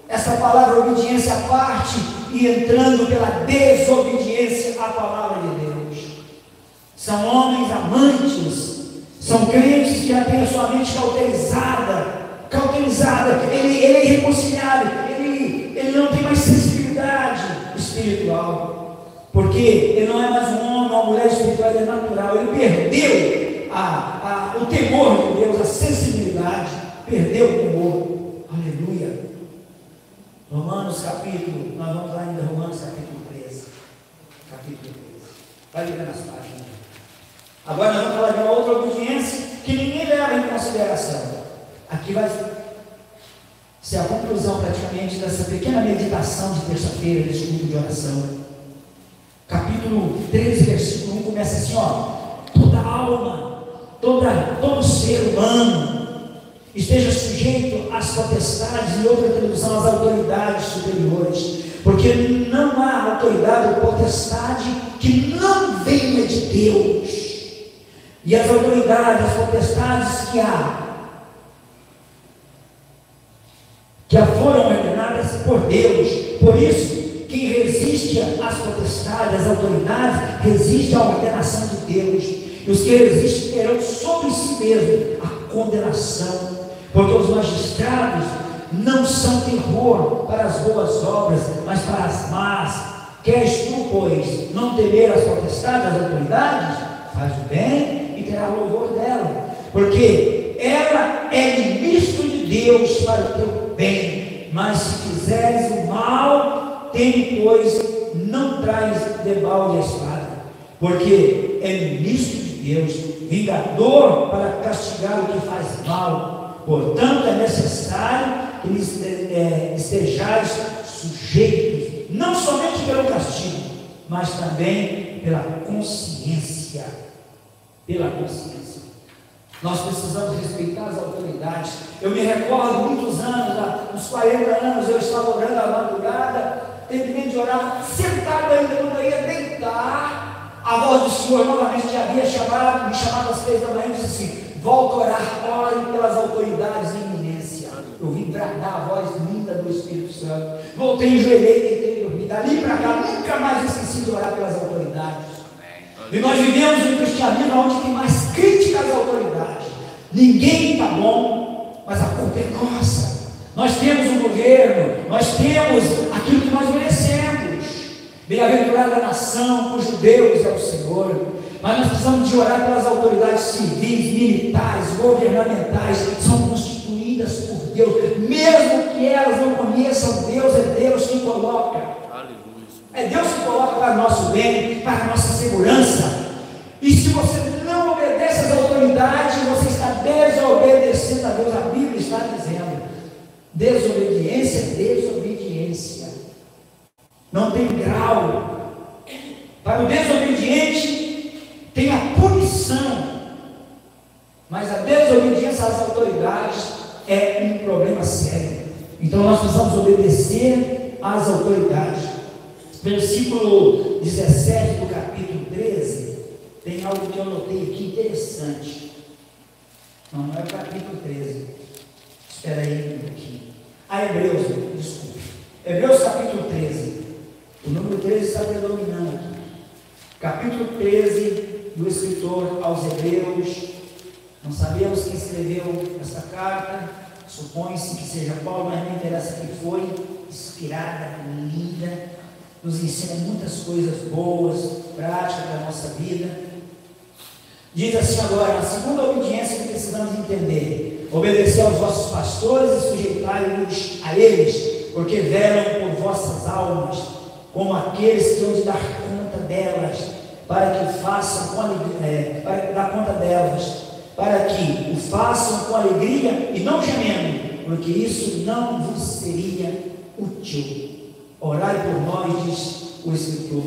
essa palavra obediência à parte e entrando pela desobediência à palavra de Deus. São homens amantes, são crentes que já têm a sua mente cauterizada, ele é irreconciliável, ele não tem mais sensibilidade espiritual, porque ele não é mais um homem, uma mulher espiritual, ele é natural, ele perdeu o temor de Deus, a sensibilidade, perdeu o temor. Aleluia. Romanos capítulo, nós vamos lá ainda, Romanos capítulo 13, vai ler nas páginas. Agora nós vamos falar de uma outra obediência que ninguém leva em consideração. Aqui vai ser a conclusão praticamente dessa pequena meditação de terça-feira, desse culto de oração. Capítulo 13, versículo 1 começa assim, toda alma, todo ser humano esteja sujeito às potestades, e outra tradução, às autoridades superiores, porque não há autoridade ou potestade que não venha de Deus. E as autoridades, as potestades que foram ordenadas por Deus. Por isso, quem resiste às potestades, às autoridades, resiste à ordenação de Deus. E os que resistem terão sobre si mesmo a condenação, porque os magistrados não são terror para as boas obras, mas para as más. Queres tu, pois, não temer as potestades, as autoridades? Faz o bem e terá louvor dela, porque ela é ministro de Deus para o teu bem. Mas se fizeres o mal, teme, pois, não traz debalde a espada, porque é ministro de Deus, vingador para castigar o que faz mal. Portanto, é necessário que estejais sujeitos, não somente pelo castigo, mas também pela consciência. Nós precisamos respeitar as autoridades. Eu me recordo, muitos anos, uns 40 anos, eu estava orando à madrugada, terminei de orar, sentado ainda, quando eu ia deitar, a voz do Senhor novamente me havia chamado, me chamado às 3 da manhã, e disse assim: volta a orar, ore pelas autoridades em iminência. Eu vim bradar a voz linda do Espírito Santo. Voltei, enjoelhei, deitei e dormi. Dali para cá, nunca mais esqueci de orar pelas autoridades. E nós vivemos um cristianismo onde tem mais crítica às autoridades. Ninguém está bom, mas a culpa é nossa. Nós temos um governo, nós temos aquilo que nós merecemos. Bem-aventurada a nação cujo Deus é o Senhor. Mas nós precisamos de orar pelas autoridades civis, militares, governamentais. São constituídas por Deus, mesmo que elas não conheçam Deus, é Deus que coloca. É Deus que coloca para o nosso bem, para a nossa segurança. E se você não obedece às autoridades, você está desobedecendo a Deus. A Bíblia está dizendo: desobediência é desobediência. Não tem grau. Para o desobediente tem a punição, mas a desobediência às autoridades é um problema sério. Então nós precisamos obedecer às autoridades. Versículo 17 do capítulo 13, tem algo que eu notei aqui interessante. Não é o capítulo 13. Espera aí um pouquinho. Hebreus, desculpe. Hebreus capítulo 13. O número 13 está predominando aqui. Capítulo 13 do escritor aos Hebreus. Não sabemos quem escreveu essa carta. Supõe-se que seja Paulo, mas não interessa que foi. Inspirada, linda. Nos ensina muitas coisas boas, práticas da nossa vida. Diz assim agora: a segunda obediência que precisamos entender: obedecer aos vossos pastores e sujeitai-vos a eles, porque velam por vossas almas, como aqueles que hão de dar conta delas, para que façam, para dar conta delas, para que o façam com alegria e não gemendo, porque isso não vos seria útil. Orai por nós, diz o Escritor,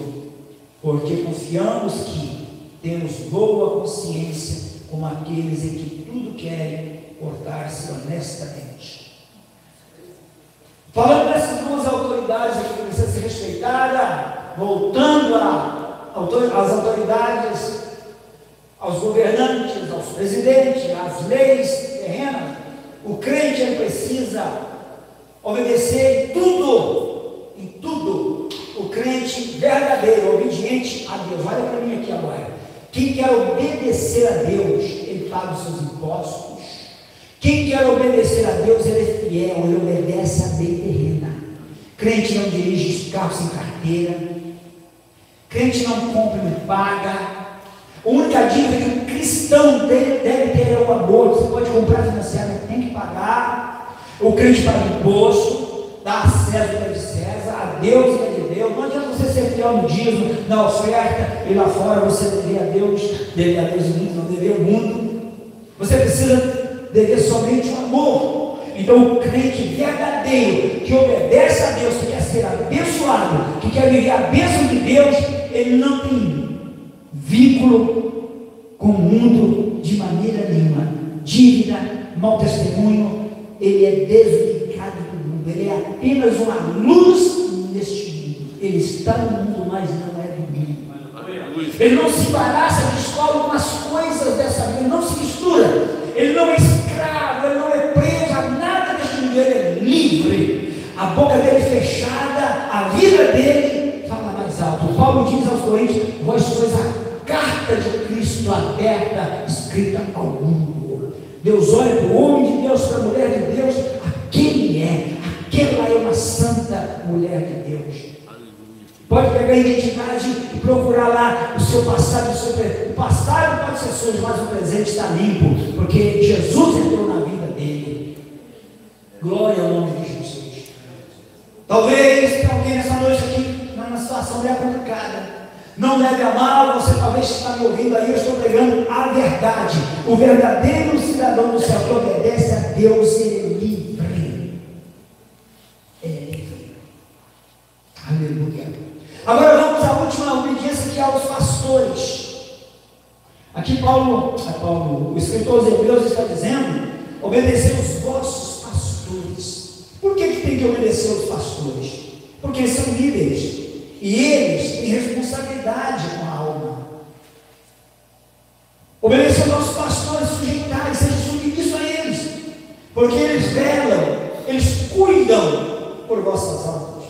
porque confiamos que temos boa consciência, como aqueles em que tudo querem portar-se honestamente. Falando dessas duas autoridades que precisam ser respeitadas, voltando às autoridades, aos governantes, aos presidentes, às leis terrenas, o crente ele precisa obedecer em tudo. O crente verdadeiro, obediente a Deus. Olha para mim aqui agora. Quem quer obedecer a Deus, ele paga os seus impostos. Quem quer obedecer a Deus, ele é fiel, ele obedece a lei terrena. Crente não dirige carro sem carteira. Crente não compra e não paga. A única dívida que um cristão deve ter é o amor. Você pode comprar financiamento, tem que pagar. O crente paga imposto, dá a César de César, a Deus é de Deus. Não adianta você ser fiel no dízimo, na oferta, e lá fora você dever a Deus o mundo, não dever o mundo. Você precisa dever somente o amor. Então, o crente verdadeiro, que obedece a Deus, que quer ser abençoado, que quer viver a bênção de Deus, ele não tem vínculo com o mundo de maneira nenhuma. Dívida, mau testemunho, ele é desligado do mundo, ele é apenas uma luz neste mundo. Ele está no mundo, mas não é do mundo. Ele não se embaraça de escola com as coisas dessa vida, ele não se mistura, ele não é escravo, ele não é preso a nada deste mundo, ele é livre. A boca dele fechada, a vida dele fala mais alto. Paulo diz aos Coríntios: vós sois a carta de Cristo aberta, escrita ao mundo. Deus olha para o homem de Deus, para a mulher de Deus, aquele é, aquela é uma santa mulher de Deus. Pode pegar a identidade e procurar lá o seu passado, o passado pode ser sujo, mas o presente está limpo, porque Jesus entrou na vida dele. Glória ao nome de Jesus. Talvez alguém nessa noite aqui, numa situação bem complicada, não deve amar, você talvez está me ouvindo aí, eu estou pregando a verdade. O verdadeiro cidadão do céu que obedece a Deus, ele é livre. Ele é livre. Aleluia. Agora vamos à última obediência, que é aos pastores. Aqui Paulo, o escritor aos Hebreus está dizendo: obedecer os vossos pastores. Por que tem que obedecer os pastores? Porque eles são líderes. E eles têm responsabilidade com a alma. Obedecer aos nossos pastores, sujeitar, seja submisso a eles, porque eles velam, eles cuidam por vossas almas.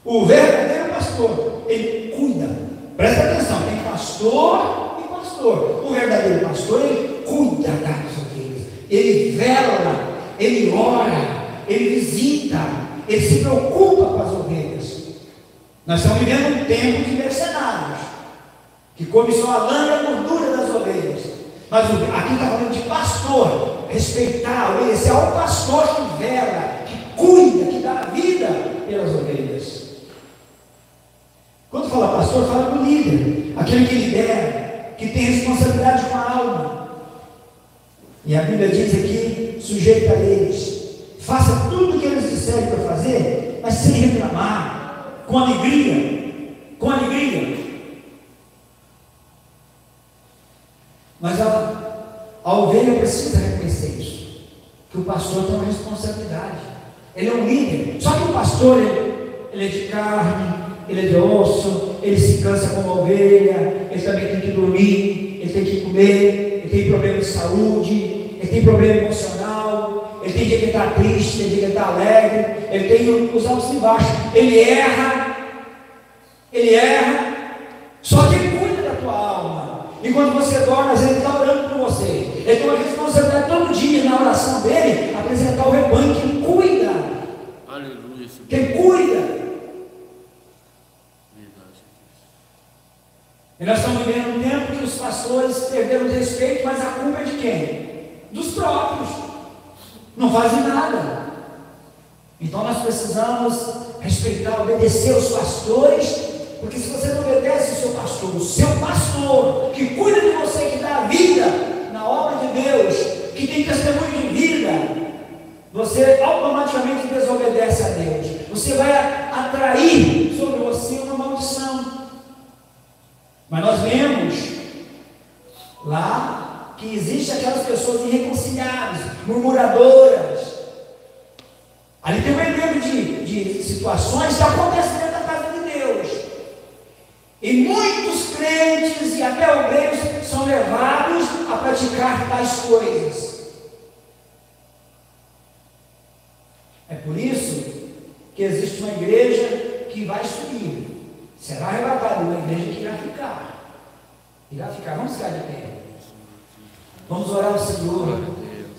O verdadeiro pastor, ele cuida. Presta atenção, tem pastor e pastor. O verdadeiro pastor, ele cuida das ovelhas, ele vela, ele ora, ele visita, ele se preocupa com as ovelhas. Nós estamos vivendo um tempo de mercenários, que come só a lã e a gordura das ovelhas. Mas aqui está falando de pastor, respeitar, obedecer ao pastor que vela, que cuida, que dá a vida pelas ovelhas. Quando fala pastor, fala do líder, aquele que lidera, que tem responsabilidade com a alma. E a Bíblia diz aqui: sujeita a eles, faça tudo o que eles disserem para fazer, mas sem reclamar, com alegria, Mas a ovelha precisa reconhecer isso, que o pastor tem uma responsabilidade, ele é um líder. Só que o pastor, ele é de carne, ele é de osso, ele se cansa como a ovelha, ele também tem que dormir, ele tem que comer, ele tem problema de saúde, ele tem problema emocional, ele tem dia que está triste, ele tem dia que está alegre, ele tem os altos e baixos, ele erra, só que ele cuida da tua alma. E quando você dorme, às vezes ele está orando por você, ele tem uma responsabilidade todo dia na oração dele, apresentar o rebanho, que ele cuida. Aleluia. Que ele cuida. E nós estamos vivendo um tempo que os pastores perderam o respeito, mas a culpa é de quem? Dos próprios. Não fazem nada. Então nós precisamos respeitar, obedecer os pastores, porque se você não obedece o seu pastor, que cuida de você, que dá a vida na obra de em testemunho de vida, você automaticamente desobedece a Deus. Você vai atrair sobre você uma maldição. Mas nós vemos lá que existem aquelas pessoas irreconciliáveis, murmuradoras. Ali tem um exemplo de situações que acontecem dentro da casa de Deus. E muitos crentes e até obreiros são levados a praticar tais coisas. É por isso que existe uma igreja que vai subir. Será arrebatada, uma igreja que irá ficar. Irá ficar. Vamos ficar de pé. Vamos orar ao Senhor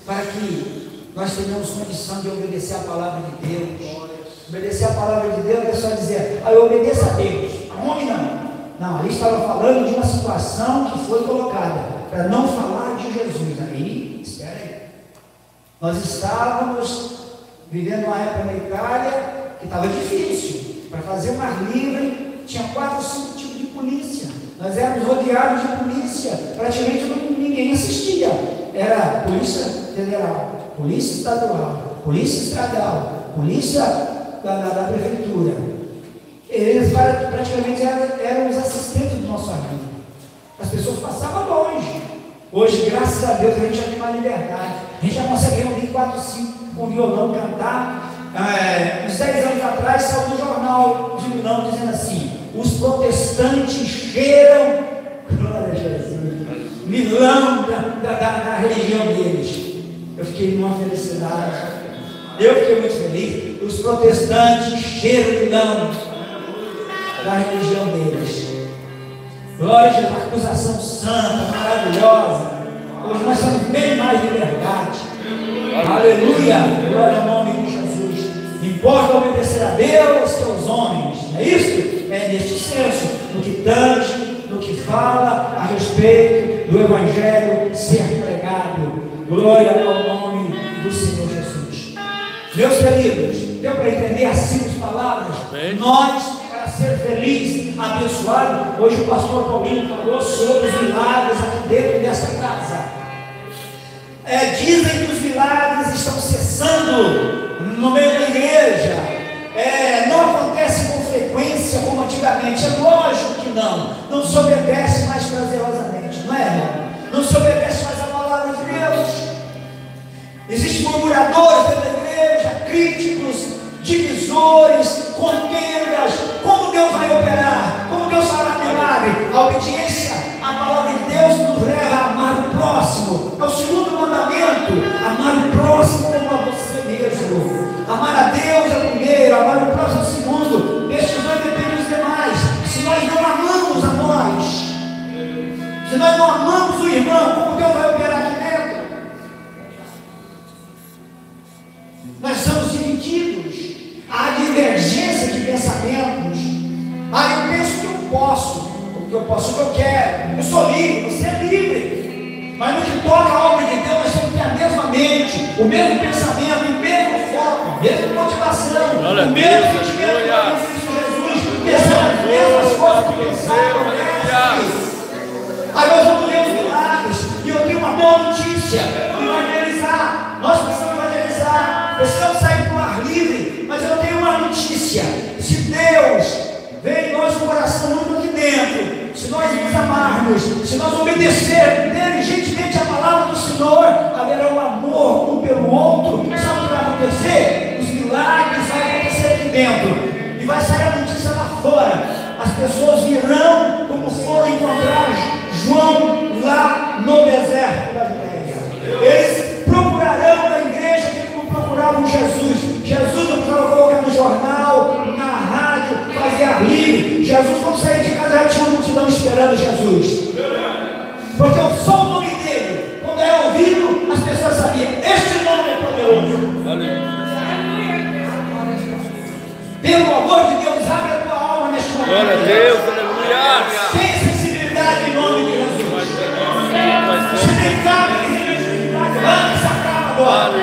para que nós tenhamos condição de obedecer a palavra de Deus. Obedecer a palavra de Deus é só dizer, eu obedeço a Deus. Aonde não? Não, ali estava falando de uma situação que foi colocada para não falar de Jesus. Aí, espera aí. Nós estávamos vivendo uma época na Itália que estava difícil. Para fazer um ar livre, tinha 4 ou 5 tipos de polícia. Nós éramos rodeados de polícia. Praticamente ninguém assistia. Era polícia federal, polícia estadual, polícia estadual, polícia da prefeitura. Eles praticamente eram os assistentes do nosso amigo. As pessoas passavam longe. Hoje, graças a Deus, a gente já tem uma liberdade. A gente já consegue reunir 4 ou 5 com violão, cantar. Uns 10 anos atrás saiu no jornal de Milão dizendo assim: os protestantes cheiram, glória a Jesus, Milão da religião deles. Eu fiquei numa felicidade. Eu fiquei muito feliz. Os protestantes cheiram Milão da religião deles. Glória a Jesus, uma acusação santa, maravilhosa. Hoje nós temos bem mais liberdade. Aleluia, glória ao nome de Jesus. Importa obedecer a Deus que aos homens, não é isso? É neste senso, no que tange, no que fala a respeito do Evangelho ser pregado. Glória ao nome do Senhor Jesus. Meus queridos, deu para entender as 5 palavras? Nós, ser feliz, abençoado. Hoje o pastor Paulinho falou sobre os milagres aqui dentro dessa casa. Dizem que os milagres estão cessando no meio da igreja. Não acontece com frequência como antigamente. É lógico que não se obedece mais prazerosamente, não é, irmão? Não se obedece mais a palavra de Deus. Existem murmuradores dentro da igreja, críticos, divisores, contendas. Como Deus vai operar? Como Deus fará milagre? A obediência à palavra de Deus nos leva a amar o próximo. É o segundo mandamento: amar o próximo como a você mesmo. Amar a Deus é o primeiro, amar o próximo é o segundo. Estes dois dependem dos demais. Se nós não amamos a nós, se nós não amamos o irmão, como Deus vai operar aqui dentro? Nós somos divididos. Há divergência de pensamentos. Eu penso que eu posso, o que eu posso, o que eu quero. Eu sou livre, você é livre. Mas no que toca a obra de Deus, nós temos que ter a mesma mente, o mesmo pensamento, o mesmo foco, a mesma motivação, o mesmo sentimento de Jesus, pensando as mesmas coisas que pensaram. Aí nós vamos ver os milagres. E eu tenho uma boa notícia: evangelizar. Nós precisamos evangelizar, precisamos sair para o ar livre. Mas eu tenho uma notícia: se Deus vem em nosso coração muito aqui dentro, se nós nos amarmos, se nós obedecermos diligentemente a palavra do Senhor, haverá um amor um pelo outro. Sabe o que vai acontecer? Os milagres vão acontecer aqui dentro, e vai sair a notícia lá fora. As pessoas virão como foram encontrar João lá no deserto da Judéia. Eles procurarão na igreja como procuravam Jesus. Jesus não precisava colocar no jornal, na rádio, fazer ar livre. Jesus, quando sair de casa, já tinha uma multidão esperando Jesus. Porque o só o nome dele, quando é ouvido, as pessoas sabiam: este nome é poderoso. Pelo amor de Deus, abre a tua alma neste momento. Glória a Deus, aleluia. Tem sensibilidade em nome de Jesus. Se tem carga de sensibilidade, vamos sacar agora.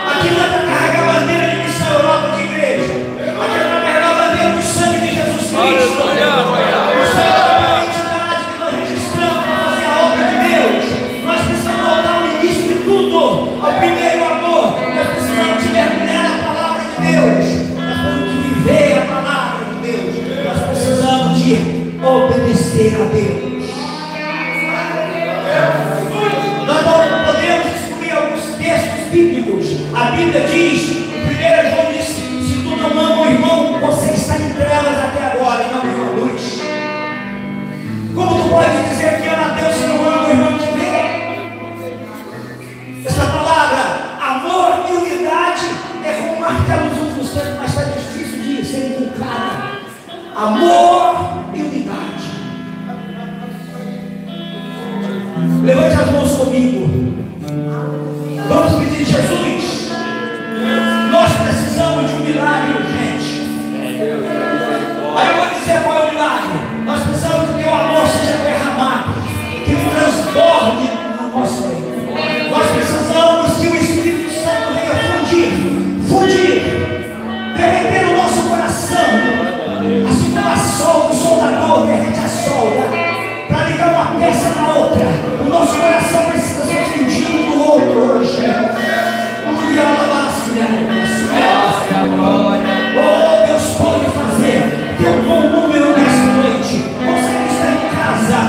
Aqui não é para carregar a bandeira de missão Europa de igreja. Aqui é para carregar a bandeira do sangue de Jesus Cristo. O sangue da identidade que nós registramos para fazer a obra de Deus. Nós precisamos voltar ao início de tudo. obedecer a Deus. Nós não podemos excluir alguns textos bíblicos. A Bíblia diz, 1 João diz, se tu não ama o irmão, você está em trevas até agora e não viu a luz. Como tu pode dizer que ama a Deus se não ama o irmão que vê? Essa palavra, amor e unidade, é como um martelo nos últimos tempos, mas está difícil de ser inculcada. Amor e unidade. Levante as mãos comigo. Vamos pedir, Jesus, nós precisamos de um milagre urgente. Aí eu vou dizer qual é o milagre. Nós precisamos que o teu amor seja derramado, que transborde no nosso meio. Nós precisamos que o Espírito Santo venha fundir, derreter o nosso coração, assim como a solda, o soldador derrete a solda, para ligar uma peça na outra. O nosso coração precisa ser fundido no outro hoje. Oh, Deus pode fazer. Tem um bom número nessa noite. Você que está em casa,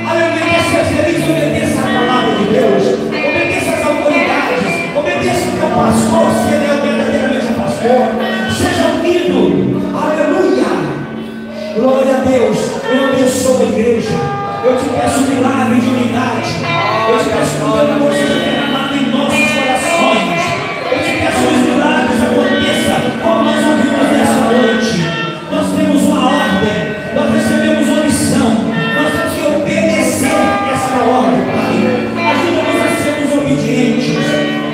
aleluia, seja feliz, obedeça a palavra de Deus, obedeça as autoridades, obedeça o teu pastor, se ele é verdadeiramente o pastor. Seja unido, aleluia. Glória a Deus. Eu abençoo a igreja. Eu te peço um milagre de unidade. Eu te peço que o teu amor seja derramado em nossos corações. Eu te peço que os milagres aconteçam como nós ouvimos nessa noite. Nós temos uma ordem, nós recebemos uma missão, nós temos que obedecer essa ordem, Pai. Ajuda-nos a sermos obedientes.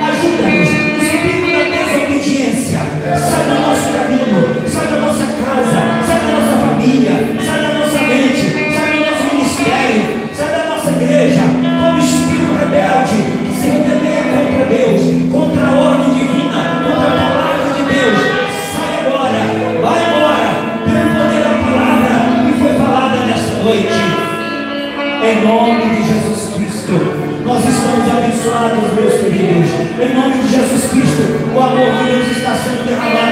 Ajuda-nos. O espírito da desobediência sai do nosso caminho, sai da nossa casa, sai da nossa família, sai da nossa mente, sai do nosso ministério, sai da nossa igreja. Como espírito rebelde que se rebela contra Deus, contra a ordem divina, contra a palavra de Deus, sai agora, vai embora, pelo poder da palavra que foi falada nesta noite. Em nome de Jesus Cristo, nós estamos abençoados, meus queridos. Em nome de Jesus Cristo, o amor de Deus está sendo derramado.